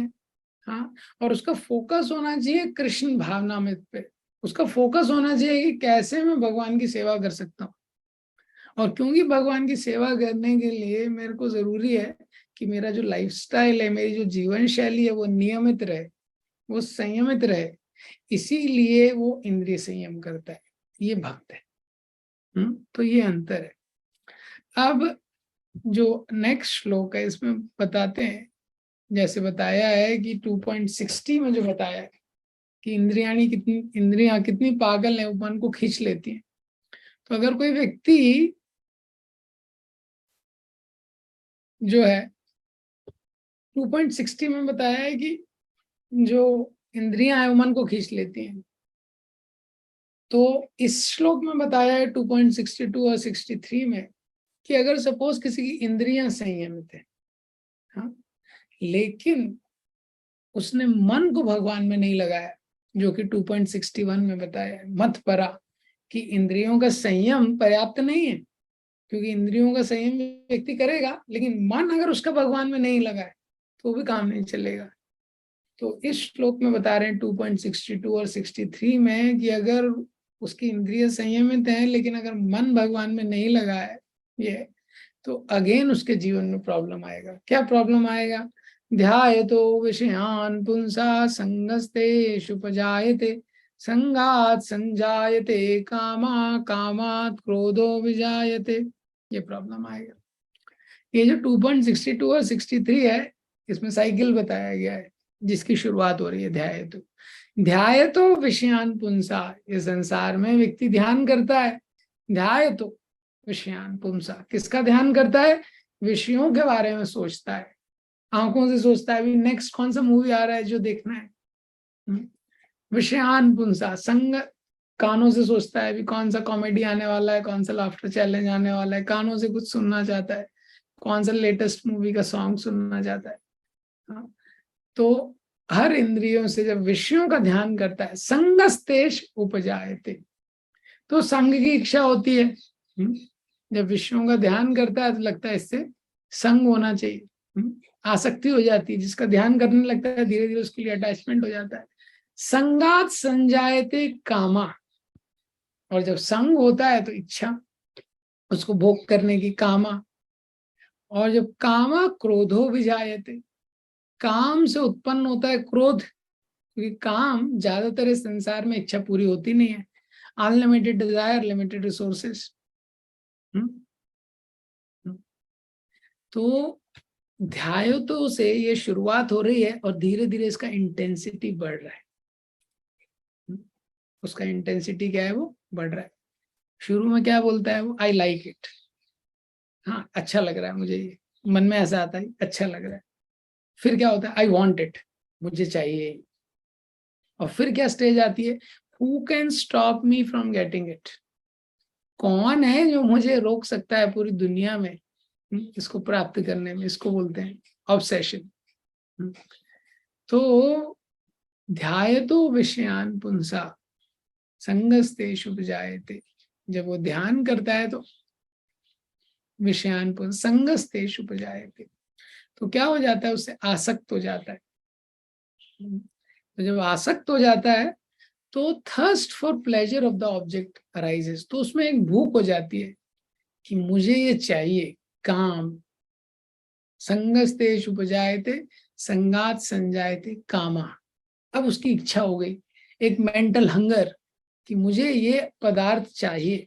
हाँ, और उसका फोकस होना चाहिए कृष्ण भावनामृत पे, उसका फोकस होना चाहिए कि कैसे मैं भगवान की सेवा कर सकता हूँ, और क्योंकि भगवान की सेवा करने के लिए मेरे को जरूरी है कि मेरा जो लाइफस्टाइल है, मेरी जो जीवन शैली है, वो नियमित रहे, वो संयमित रहे, इसीलिए वो इंद्रिय संयम करता है, ये भक्त है। तो ये अंतर है। अब जो नेक्स्ट श्लोक है इसमें बताते हैं, जैसे बताया है कि 2.60 में जो बताया है कि इंद्रियां कितनी पागल है, वो मन को खींच लेती हैं। तो अगर कोई व्यक्ति जो है 2.60 में बताया है कि जो इंद्रियां हैं वो मन को खींच लेती हैं। तो इस श्लोक में बताया है 2.62 और 63 में कि अगर सपोज किसी की इंद्रियां संयमित है, हाँ, लेकिन उसने मन को भगवान में नहीं लगाया, जो कि 2.61 में बताया है, मत परा, कि इंद्रियों का संयम पर्याप्त नहीं है, क्योंकि इंद्रियों का संयम व्यक्ति करेगा लेकिन मन अगर उसका भगवान में नहीं लगा है तो भी काम नहीं चलेगा। तो इस श्लोक में बता रहे हैं 2.62 और 63 में कि अगर उसकी इंद्रिय संयमित है लेकिन अगर मन भगवान में नहीं लगा है ये, तो अगेन उसके जीवन में प्रॉब्लम आएगा। क्या प्रॉब्लम आएगा? ध्यायतो विषयान पुंसा संगस्तेषुपजायते संगात संजायते कामा कामात क्रोधो विजायते, ये प्रॉब्लम आएगा। ये जो 2.62 और 63 है इसमें साइकिल बताया गया है जिसकी शुरुआत हो रही है ध्यायतो। ध्यायतो विषयान पुंसा, ये संसार में व्यक्ति ध्यान करता है। ध्यायतो विषयान पुंसा, किसका ध्यान करता है? विषयों के बारे में सोचता है, आंखों से सोचता है अभी नेक्स्ट कौन सा मूवी आ रहा है जो देखना है। विषयान पुंसा, संग, कानों से सोचता है अभी कौन सा कॉमेडी आने वाला है, कौन सा लाफ्टर चैलेंज आने वाला है, कानों से कुछ सुनना चाहता है, कौन सा लेटेस्ट मूवी का सॉन्ग सुनना चाहता है। हाँ, तो हर इंद्रियों से जब विषयों का ध्यान करता है, संगस्तेष उपजायते, तो संग की इच्छा होती है। जब विषयों का ध्यान करता है तो लगता है इससे संग होना चाहिए, आसक्ति हो जाती है। जिसका ध्यान करने लगता है धीरे धीरे उसके लिए अटैचमेंट हो जाता है। संगात संजायते कामा, और जब संग होता है तो इच्छा, उसको भोग करने की, कामा। और जब कामा क्रोधो विजायते, काम से उत्पन्न होता है क्रोध, क्योंकि काम ज्यादातर इस संसार में इच्छा पूरी होती नहीं है। Unlimited desire, limited resources. तो ध्यायतो से ये शुरुआत हो रही है और धीरे धीरे इसका इंटेंसिटी बढ़ रहा है। उसका इंटेंसिटी क्या है? वो बढ़ रहा है। शुरू में क्या बोलता है वो? आई लाइक इट, हाँ अच्छा लग रहा है मुझे, ये मन में ऐसा आता है अच्छा लग रहा है। फिर क्या होता है? आई वॉन्ट इट, मुझे चाहिए। और फिर क्या स्टेज आती है? Who can stop me from getting it, कौन है जो मुझे रोक सकता है पूरी दुनिया में इसको प्राप्त करने में? इसको बोलते हैं ऑब्सेशन। तो ध्यायतो विषयान पुंसा संगस्तेषु उपजायते, जब वो ध्यान करता है तो विषयान पुंस संगस्तेषु उपजायते, तो क्या हो जाता है? उससे आसक्त हो जाता है। तो जब आसक्त हो जाता है तो thirst for pleasure of the object arises, तो उसमें एक भूख हो जाती है कि मुझे ये चाहिए, काम। संगस्तेषु उपजायते संगात संजायते कामा, अब उसकी इच्छा हो गई, एक मेंटल हंगर कि मुझे ये पदार्थ चाहिए।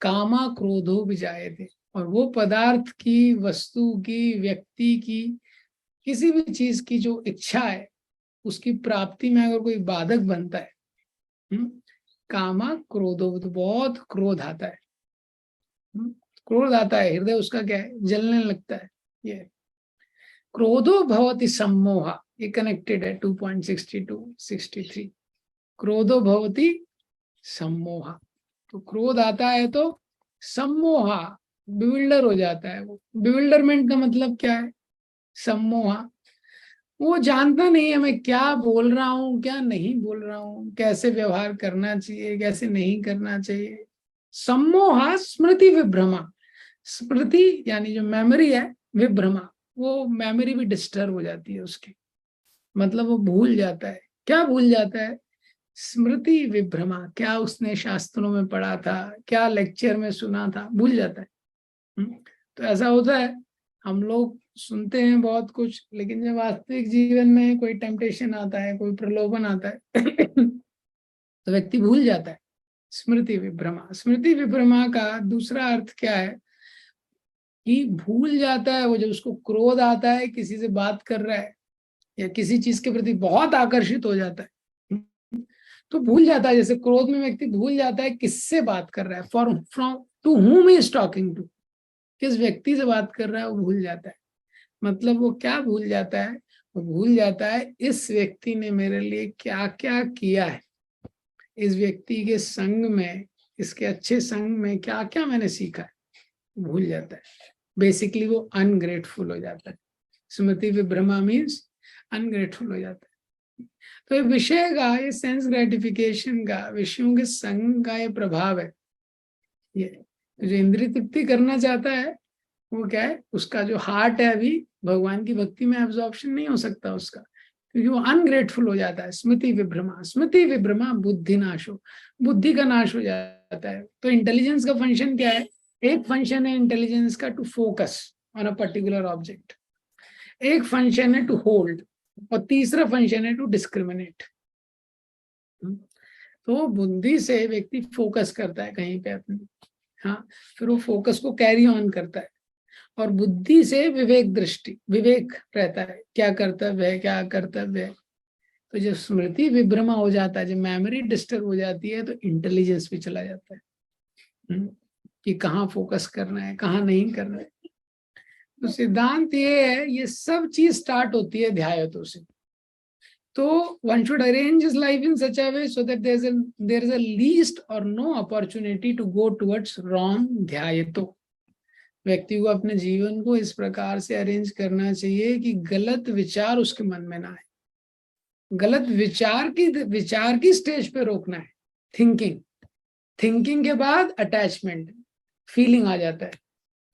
कामा क्रोधो विजायते, और वो पदार्थ की, वस्तु की, व्यक्ति की, किसी भी चीज की जो इच्छा है उसकी प्राप्ति में अगर कोई बाधक बनता है, कामा क्रोधो, तो बहुत क्रोध आता है। क्रोध आता है, हृदय उसका क्या है? जलने लगता है। ये क्रोधो भवति सम्मोह, ये कनेक्टेड है 2.62 63। क्रोधो भवति सम्मोह, तो क्रोध आता है तो सम्मोह, बिविल्डर हो जाता है वो। बिविल्डरमेंट का मतलब क्या है? सम्मोह, वो जानता नहीं है मैं क्या बोल रहा हूँ क्या नहीं बोल रहा हूँ, कैसे व्यवहार करना चाहिए कैसे नहीं करना चाहिए। सम्मोह स्मृति विभ्रमा, स्मृति यानी जो मेमोरी है, विभ्रमा, वो मेमोरी भी डिस्टर्ब हो जाती है उसकी, मतलब वो भूल जाता है। क्या भूल जाता है? स्मृति विभ्रमा, क्या उसने शास्त्रों में पढ़ा था, क्या लेक्चर में सुना था, भूल जाता है। तो ऐसा होता है, हम लोग सुनते हैं बहुत कुछ, लेकिन जब वास्तविक जीवन में कोई टेम्पटेशन आता है, कोई प्रलोभन आता है तो व्यक्ति भूल जाता है। स्मृति विभ्रमा, स्मृति विभ्रमा का दूसरा अर्थ क्या है? कि भूल जाता है वो, जब उसको क्रोध आता है, किसी से बात कर रहा है या किसी चीज के प्रति बहुत आकर्षित हो जाता है, तो भूल जाता है। जैसे क्रोध में व्यक्ति भूल जाता है किससे बात कर रहा है, from to whom he is talking to, किस व्यक्ति से बात कर रहा है वो भूल जाता है। मतलब वो क्या भूल जाता है, वो भूल जाता है इस व्यक्ति ने मेरे लिए क्या क्या किया है, इस व्यक्ति के संग में, इसके अच्छे संग में क्या क्या मैंने सीखा है, भूल जाता है। बेसिकली वो अनग्रेटफुल हो जाता है। स्मृति विभ्रमा मीन्स अनग्रेटफुल हो जाता है। तो ये विषय का, ये सेंस ग्रेटिफिकेशन का, विषयों के संग का ये प्रभाव है। ये जो इंद्रिय तृप्ति करना चाहता है वो क्या है, उसका जो हार्ट है अभी भगवान की भक्ति में एब्जॉर्प्शन नहीं हो सकता उसका, क्योंकि वो अनग्रेटफुल हो जाता है। स्मृति विभ्रमा, स्मृति विभ्रमा बुद्धि नाशो, बुद्धि का नाश हो जाता है। तो इंटेलिजेंस का फंक्शन क्या है, एक फंक्शन है इंटेलिजेंस का to focus on a particular object, एक फंक्शन है टू होल्ड, और तीसरा फंक्शन है टू डिस्क्रिमिनेट। तो बुद्धि से व्यक्ति फोकस करता है कहीं पे अपनी, हाँ, फिर वो फोकस को कैरी ऑन करता है, और बुद्धि से विवेक दृष्टि, विवेक रहता है क्या कर्तव्य है क्या कर्तव्य है। तो जब स्मृति विभ्रमा हो जाता है, जब मेमोरी डिस्टर्ब हो जाती है, तो इंटेलिजेंस भी चला जाता है कि कहाँ फोकस करना है कहाँ नहीं करना है। तो सिद्धांत ये है, ये सब चीज स्टार्ट होती है ध्यायतों से। तो one should arrange his life in such a way so that there is a least or no opportunity to go towards wrong ध्यायतो। व्यक्ति को अपने जीवन को इस प्रकार से अरेंज करना चाहिए कि गलत विचार उसके मन में ना आए। गलत विचार की स्टेज पे रोकना है। थिंकिंग के बाद अटैचमेंट, फीलिंग आ जाता है,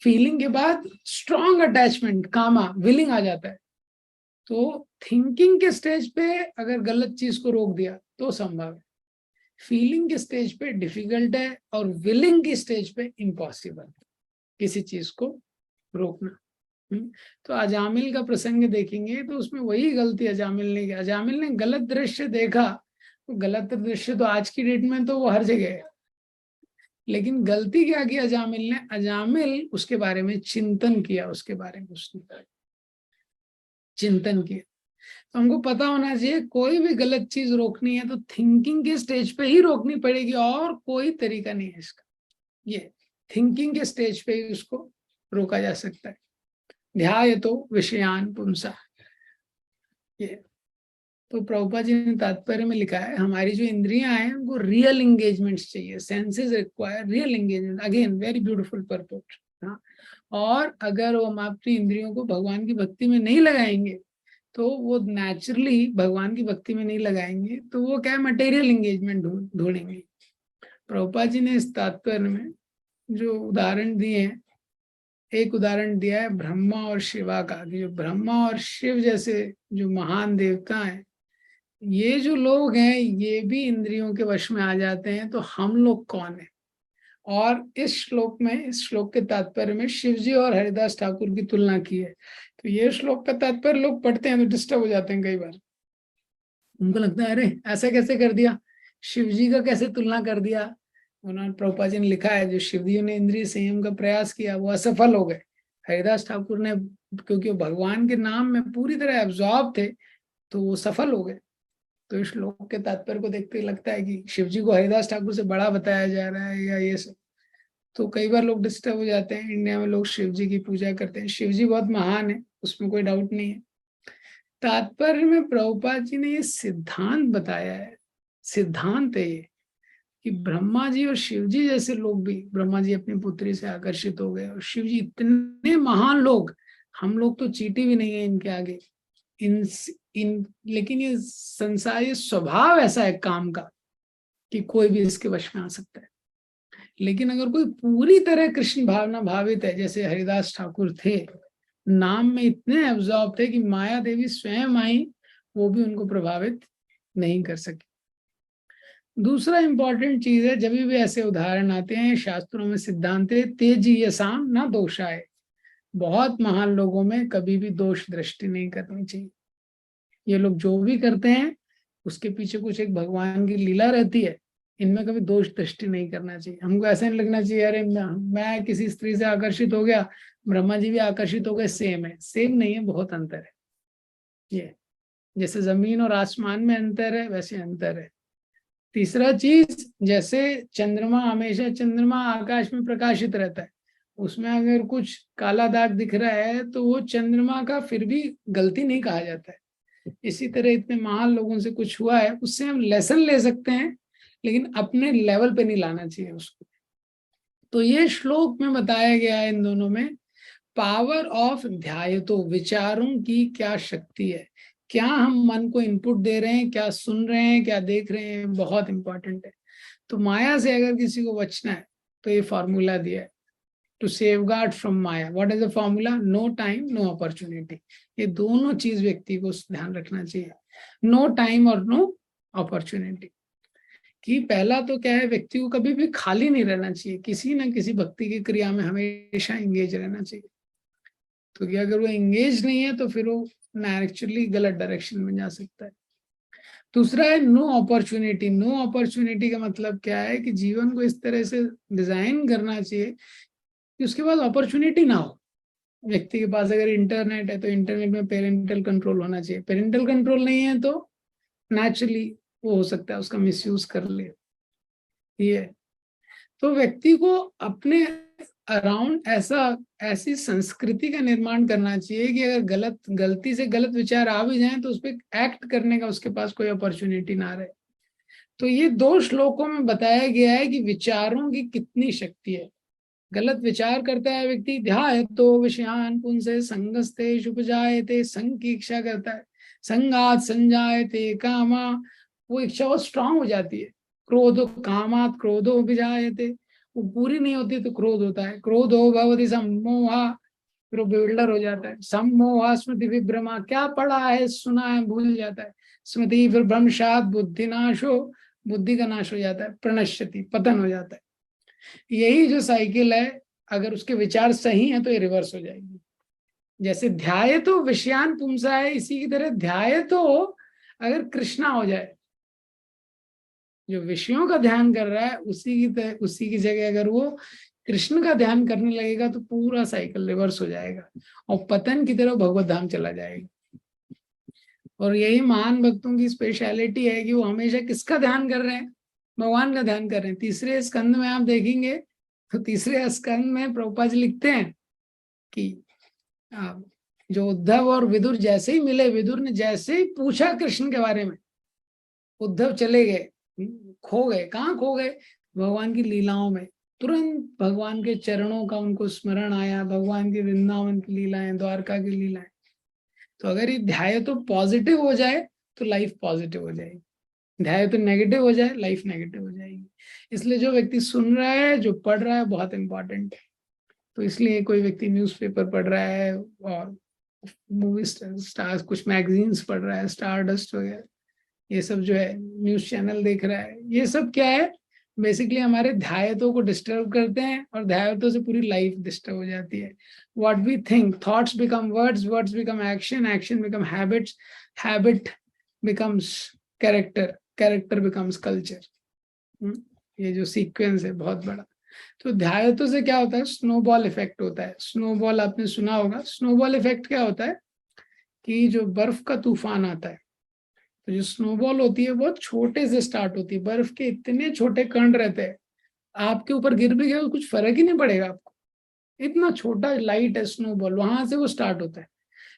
फीलिंग के बाद स्ट्रॉन्ग अटैचमेंट, कामा, विलिंग आ जाता है। तो थिंकिंग के स्टेज पे अगर गलत चीज को रोक दिया तो संभव है, फीलिंग के स्टेज पे डिफिकल्ट है, और विलिंग की स्टेज पे इम्पॉसिबल किसी चीज को रोकना। तो अजामिल का प्रसंग देखेंगे तो उसमें वही गलती अजामिल ने की। अजामिल ने गलत दृश्य देखा, तो गलत दृश्य तो आज की डेट में तो वो हर जगह है, लेकिन गलती क्या की अजामिल ने, अजामिल उसके बारे में चिंतन किया, उसके बारे में उसने चिंतन किया। तो हमको पता होना चाहिए कोई भी गलत चीज रोकनी है तो थिंकिंग के स्टेज पे ही रोकनी पड़ेगी, और कोई तरीका नहीं है इसका। ये थिंकिंग के स्टेज पे ही उसको रोका जा सकता है। ध्यायतो विषयान पुंसा, ये तो प्रभुपाद जी ने तात्पर्य में लिखा है, हमारी जो इंद्रियां हैं उनको रियल एंगेजमेंट्स चाहिए। Senses require real engagement, again very beautiful purpose. हाँ, और अगर हम अपनी इंद्रियों को भगवान की भक्ति में नहीं लगाएंगे, तो वो नेचुरली भगवान की भक्ति में नहीं लगाएंगे, तो वो क्या मटेरियल एंगेजमेंट ढूंढेंगे। प्रभुपाद जी ने इस तात्पर्य में जो उदाहरण दिए हैं, एक उदाहरण दिया है ब्रह्मा और शिवा का, कि जो ब्रह्मा और शिव जैसे जो महान देवता हैं, ये जो लोग हैं ये भी इंद्रियों के वश में आ जाते हैं, तो हम लोग कौन है। और इस श्लोक में, इस श्लोक के तात्पर्य में शिव जी और हरिदास ठाकुर की तुलना की है। तो ये श्लोक का तात्पर्य लोग पढ़ते हैं तो डिस्टर्ब हो जाते हैं कई बार, उनको लगता है अरे ऐसा कैसे कर दिया, शिव जी का कैसे तुलना कर दिया। उन्होंने, प्रभुपाद जी ने लिखा है, जो शिव जी ने इंद्रिय संयम का प्रयास किया वो असफल हो गए। हरिदास ठाकुर ने, क्योंकि वो भगवान के नाम में पूरी तरह एब्जॉर्ब थे, तो वो सफल हो गए। तो इस श्लोक के तात्पर्य को देखते लगता है कि शिव जी को हरिदास ठाकुर से बड़ा बताया जा रहा है या ये सब। तो कई बार लोग डिस्टर्ब हो जाते हैं। इंडिया में लोग शिव जी की पूजा करते हैं, शिव जी बहुत महान है, उसमें कोई डाउट नहीं है। तात्पर्य में प्रभुपाद जी ने ये सिद्धांत बताया है, सिद्धांत है ये, कि ब्रह्मा जी और शिव जी जैसे लोग भी, ब्रह्मा जी अपनी पुत्री से आकर्षित हो गए, और शिव जी इतने महान लोग, हम लोग तो चींटी भी नहीं है इनके आगे। लेकिन ये संसार, ये स्वभाव ऐसा है काम का कि कोई भी इसके वश में आ सकता है। लेकिन अगर कोई पूरी तरह कृष्ण भावना भावित है, जैसे हरिदास ठाकुर थे, नाम में इतने एब्जॉर्ब थे कि माया देवी स्वयं आई, वो भी उनको प्रभावित नहीं कर सके। दूसरा इंपॉर्टेंट चीज है, जब भी ऐसे उदाहरण आते हैं शास्त्रों में सिद्धांत है, तेजी यसाम ना दोषाए। बहुत महान लोगों में कभी भी दोष दृष्टि नहीं करनी चाहिए। ये लोग जो भी करते हैं उसके पीछे कुछ एक भगवान की लीला रहती है, इनमें कभी दोष दृष्टि नहीं करना चाहिए। हमको ऐसा नहीं लगना चाहिए अरे मैं किसी स्त्री से आकर्षित हो गया, ब्रह्मा जी भी आकर्षित हो गए, सेम है। सेम नहीं है, बहुत अंतर है। ये जैसे जमीन और आसमान में अंतर है, वैसे अंतर है। तीसरा चीज, जैसे चंद्रमा, हमेशा चंद्रमा आकाश में प्रकाशित रहता है, उसमें अगर कुछ काला दाग दिख रहा है तो वो चंद्रमा का फिर भी गलती नहीं कहा जाता है। इसी तरह इतने महान लोगों से कुछ हुआ है, उससे हम लेसन ले सकते हैं, लेकिन अपने लेवल पे नहीं लाना चाहिए उसको। तो ये श्लोक में बताया गया है इन दोनों में, पावर ऑफ ध्यायतो, विचारों की क्या शक्ति है, क्या हम मन को इनपुट दे रहे हैं, क्या सुन रहे हैं, क्या देख रहे हैं, बहुत इंपॉर्टेंट है। तो माया से अगर किसी को बचना है तो ये फॉर्मूला दिया है, to safeguard from maya. What is the formula? No time no opportunity. ये दोनों चीज व्यक्ति को ध्यान रखना चाहिए, नो टाइम और नो अपॉर्चुनिटी। कि पहला तो क्या है, व्यक्ति को कभी भी खाली नहीं रहना चाहिए, किसी ना किसी भक्ति की क्रिया में हमेशा एंगेज रहना चाहिए। तो कि अगर वो एंगेज नहीं है तो फिर वो नेचुरली गलत डायरेक्शन में जा सकता है। दूसरा है नो अपॉर्चुनिटी। नो अपॉर्चुनिटी का मतलब क्या है कि जीवन को इस तरह से डिजाइन करना चाहिए कि उसके पास अपॉर्चुनिटी ना हो। व्यक्ति के पास अगर इंटरनेट है तो इंटरनेट में पेरेंटल कंट्रोल होना चाहिए, पेरेंटल कंट्रोल नहीं है तो नेचुरली वो हो सकता है उसका मिसयूज कर ले। ये तो व्यक्ति को अपने अराउंड ऐसी संस्कृति का निर्माण करना चाहिए कि अगर गलती से गलत विचार आ भी जाए तो उस पर एक्ट करने का उसके पास कोई अपॉर्चुनिटी ना रहे। तो ये 2 श्लोकों में बताया गया है कि विचारों की कितनी शक्ति है। गलत विचार करता है व्यक्ति, ध्यायतो विषयान पुंसे संगस्ते उपजायते, संग की इच्छा करता है, संगात संजायते कामा, वो इच्छा बहुत स्ट्रांग हो जाती है। क्रोध कामात क्रोधो विजायते, वो पूरी नहीं होती तो क्रोध होता है, क्रोधो भवति सम्मोहा, फिर वो बिल्डर हो जाता है। सम्मोहा स्मृति विभ्रमा, क्या पढ़ा है सुना है भूल जाता है। स्मृति फिर भ्रंशात बुद्धि नाशो, बुद्धि का नाश हो जाता है, प्रणश्यति पतन हो जाता है। यही जो साइकिल है, अगर उसके विचार सही हैं तो ये रिवर्स हो जाएगी। जैसे ध्याय तो विषयान पुंसा है, इसी की तरह ध्याय तो अगर कृष्णा हो जाए, जो विषयों का ध्यान कर रहा है उसी की जगह अगर वो कृष्ण का ध्यान करने लगेगा तो पूरा साइकिल रिवर्स हो जाएगा और पतन की तरफ भगवत धाम चला जाएगा। और यही महान भक्तों की स्पेशलिटी है कि वो हमेशा किसका ध्यान कर रहे हैं? भगवान का ध्यान कर रहे हैं। तीसरे स्कंद में आप देखेंगे तो तीसरे स्कंद में प्रभुपाद जी लिखते हैं कि जो उद्धव और विदुर जैसे ही मिले, विदुर ने जैसे ही पूछा कृष्ण के बारे में, उद्धव चले गए, खो गए। कहाँ खो गए? भगवान की लीलाओं में। तुरंत भगवान के चरणों का उनको स्मरण आया, भगवान की वृंदावन की लीलाएं, द्वारका की लीलाएं। तो अगर ये ध्याय तो पॉजिटिव हो जाए तो लाइफ पॉजिटिव हो जाएगी, ध्याय तो नेगेटिव हो जाए लाइफ नेगेटिव हो जाएगी। इसलिए जो व्यक्ति सुन रहा है, जो पढ़ रहा है, बहुत इंपॉर्टेंट है। तो इसलिए कोई व्यक्ति न्यूज़पेपर पढ़ रहा है और मूवी स्टार्स कुछ मैगजीन्स पढ़ रहा है, स्टार डस्ट वगैरह, ये सब जो है न्यूज चैनल देख रहा है, ये सब क्या है? बेसिकली हमारे ध्यायतों को डिस्टर्ब करते हैं और ध्यायतों से पूरी लाइफ डिस्टर्ब हो जाती है। What we think, thoughts become words, words become action, action become habits, habit becomes character, character becomes culture. ये जो सीक्वेंस है बहुत बड़ा। तो ध्यायतों से क्या होता है? स्नोबॉल इफेक्ट होता है। स्नोबॉल आपने सुना होगा। स्नोबॉल इफेक्ट क्या होता है कि जो बर्फ का तूफान आता है, तो जो स्नोबॉल होती है बहुत छोटे से स्टार्ट होती है, बर्फ के इतने छोटे कण रहते हैं, आपके ऊपर गिर भी गया तो कुछ फर्क ही नहीं पड़ेगा आपको, इतना छोटा लाइट है स्नोबॉल, वहां से वो स्टार्ट होता है।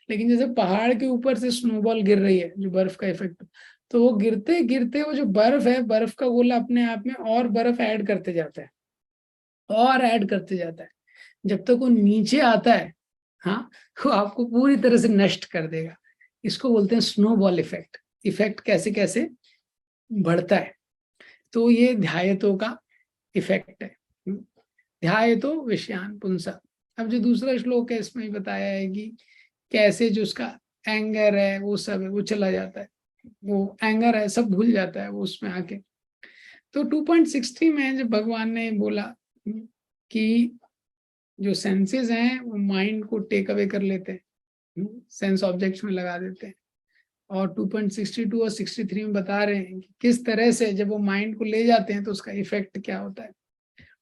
लेकिन जैसे पहाड़ के ऊपर से स्नोबॉल गिर रही है, जो बर्फ का इफेक्ट, तो वो गिरते गिरते वो जो बर्फ है, बर्फ का गोला अपने आप में और बर्फ ऐड करते जाता है और ऐड करते जाता है, जब तक वो नीचे आता है, हाँ, वो आपको पूरी तरह से नष्ट कर देगा। इसको बोलते हैं स्नोबॉल इफेक्ट। इफेक्ट कैसे कैसे बढ़ता है, तो ये ध्यायतों का इफेक्ट है। ध्यायतो विषयान पुंसा। अब जो दूसरा श्लोक है इसमें बताया है कि कैसे जो उसका एंगर है वो सब है वो चला जाता है, वो एंगर है सब भूल जाता है वो उसमें आके। तो 2.60 में जब भगवान ने बोला कि जो सेंसेस हैं वो माइंड को टेक अवे कर लेते हैं, सेंस ऑब्जेक्ट्स में लगा देते हैं, और 2.62 और 63 में बता रहे हैं कि किस तरह से जब वो माइंड को ले जाते हैं तो उसका इफेक्ट क्या होता है।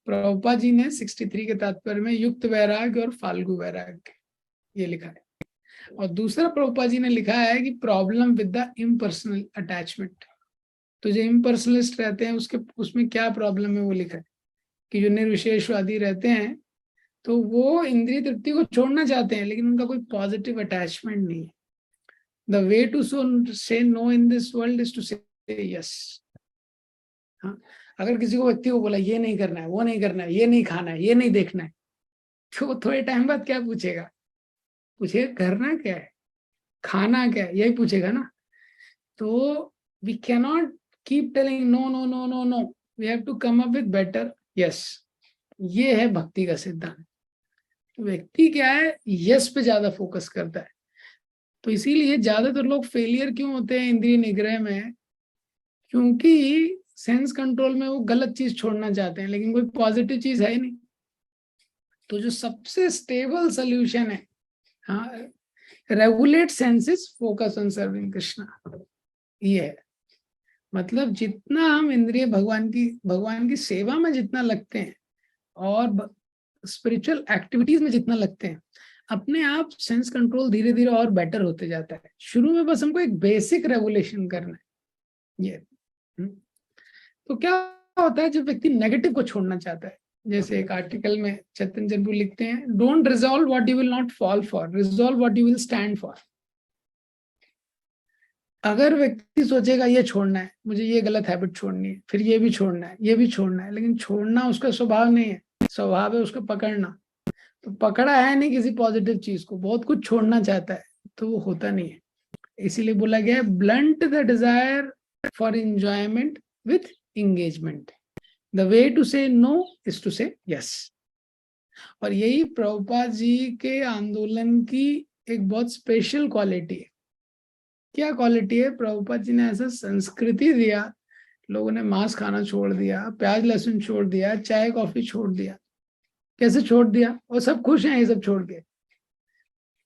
प्रभुपाद जी ने 63 के तात्पर्य में युक्त वैराग्य और फाल्गु वैराग्य ये लिखा है। और दूसरा प्रभुपाद जी ने लिखा है कि problem with the impersonal attachment. तो जो इम्पर्सनलिस्ट रहते हैं उसके उसमें क्या प्रॉब्लम है वो लिखा है कि जो निर्विशेषवादी रहते हैं तो वो इंद्रिय तृप्ति को छोड़ना चाहते हैं, लेकिन उनका कोई पॉजिटिव अटैचमेंट नहीं है। The way to say no in this world is to say yes. हाँ, अगर किसी को व्यक्ति को बोला ये नहीं करना है, वो नहीं करना है, ये नहीं खाना है, ये नहीं देखना है, तो वो थोड़े टाइम बाद क्या पूछेगा? पूछेगा करना क्या है, खाना क्या है, यही पूछेगा ना। तो we cannot keep telling no no no no no, we have to come up with better yes. ये है भक्ति का सिद्धांत। व्यक्ति क्या है, यस पे ज्यादा फोकस करता है। तो इसीलिए ज्यादातर लोग फेलियर क्यों होते हैं इंद्रिय निग्रह में? क्योंकि सेंस कंट्रोल में वो गलत चीज छोड़ना चाहते हैं, लेकिन कोई पॉजिटिव चीज है ही नहीं। तो जो सबसे स्टेबल सोल्यूशन है, हाँ, regulate senses, focus on serving Krishna, ये है। मतलब जितना हम इंद्रिय भगवान की सेवा में जितना लगते हैं और स्पिरिचुअल एक्टिविटीज में जितना लगते हैं, अपने आप सेंस कंट्रोल धीरे धीरे और बेटर होते जाता है। शुरू में बस हमको एक बेसिक रेगुलेशन करना है ये। तो क्या होता है जब व्यक्ति नेगेटिव को छोड़ना चाहता है, जैसे एक आर्टिकल में चेतन चंद्रू लिखते हैं, don't resolve what you will not fall for, resolve what you will stand for. अगर व्यक्ति सोचेगा ये छोड़ना है, मुझे ये गलत हैबिट छोड़नी है, फिर ये भी छोड़ना है, ये भी छोड़ना है, लेकिन छोड़ना उसका स्वभाव नहीं है, स्वभाव है उसका पकड़ना। तो पकड़ा है नहीं किसी पॉजिटिव चीज को, बहुत कुछ छोड़ना चाहता है, तो वो होता नहीं है। इसीलिए बोला गया है, blunt the desire for enjoyment with engagement, the way to say no is to say yes. और यही प्रभुपाद जी के आंदोलन की एक बहुत स्पेशल क्वालिटी है। क्या क्वालिटी है? प्रभुपाद जी ने ऐसा संस्कृति दिया, लोगों ने मांस खाना छोड़ दिया, प्याज लहसुन छोड़ दिया, चाय कॉफी छोड़ दिया। कैसे छोड़ दिया? और सब खुश हैं ये सब छोड़ के।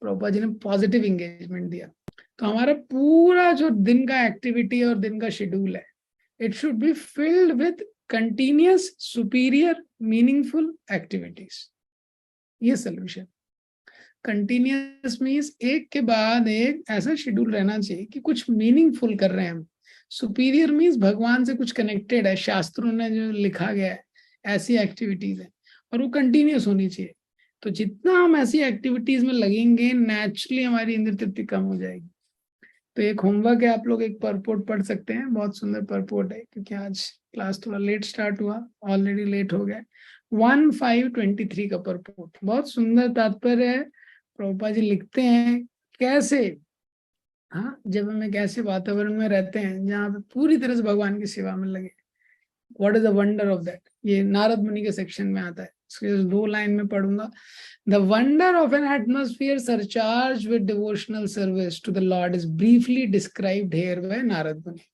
प्रभुपाद जी ने पॉजिटिव एंगेजमेंट दिया। तो हमारा पूरा जो दिन का एक्टिविटी और दिन का शेड्यूल है, it should be filled with continuous superior meaningful activities. ये सोल्यूशन। कंटिन्यूअस मीन्स एक के बाद एक ऐसा शेड्यूल रहना चाहिए कि कुछ मीनिंगफुल कर रहे हैं हम। सुपीरियर मीन्स भगवान से कुछ कनेक्टेड है, शास्त्रों ने जो लिखा गया है ऐसी एक्टिविटीज है, और वो कंटिन्यूअस होनी चाहिए। तो जितना हम ऐसी एक्टिविटीज में लगेंगे, नेचुरली हमारी इंद्र तृप्ति कम हो जाएगी। तो एक होमवर्क है, आप लोग एक परपोर्ट पढ़ सकते हैं, बहुत सुंदर परपोर्ट है, क्योंकि आज क्लास थोड़ा लेट स्टार्ट हुआ, ऑलरेडी लेट हो गया। 1523 का परपोर्ट, बहुत सुंदर तात्पर्य है। प्रभुपाद जी लिखते हैं कैसे, हाँ, जब हमें कैसे वातावरण में रहते हैं जहाँ पे पूरी तरह से भगवान की सेवा में लगे, what is the wonder of that. ये नारद मुनि के सेक्शन में आता है, इसके 2 लाइन में पढ़ूंगा। The wonder of an atmosphere surcharged with devotional service to the Lord is briefly described here by Narad Muni.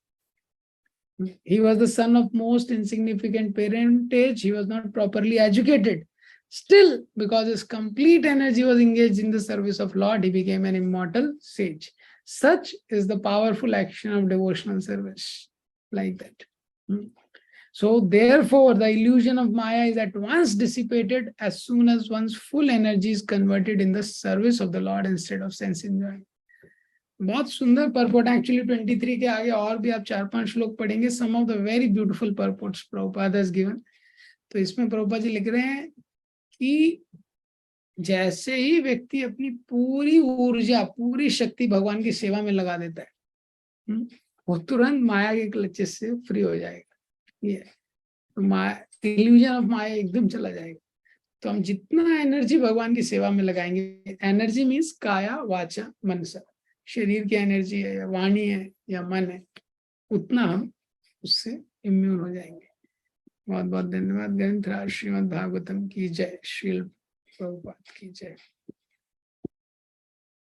He was the son of most insignificant parentage. He was not properly educated. Still, because his complete energy was engaged in the service of Lord, he became an immortal sage. Such is the powerful action of devotional service, like that. So therefore, the illusion of Maya is at once dissipated as soon as one's full energy is converted in the service of the Lord instead of sense enjoyment. बहुत सुंदर purport. Actually 23 के आगे और भी आप 4-5 श्लोक पढ़ेंगे, some of the very beautiful purports Prabhupada has given. तो इसमें प्रभुपाद जी लिख रहे हैं कि जैसे ही व्यक्ति अपनी पूरी ऊर्जा, पूरी शक्ति भगवान की सेवा में लगा देता है, वो तुरंत माया के क्लचेस से फ्री हो जाएगा। ये तो माया, इल्यूजन ऑफ माया एकदम चला जाएगा। तो हम जितना एनर्जी भगवान की सेवा में लगाएंगे, एनर्जी मीन्स काया वाचा मनसा, शरीर की एनर्जी है या वाणी है या मन है, उतना हम उससे इम्यून हो जाएंगे। बहुत बहुत धन्यवाद। ग्रंथराज श्रीमद् भागवतम की जय, श्रील प्रभुपाद की जय।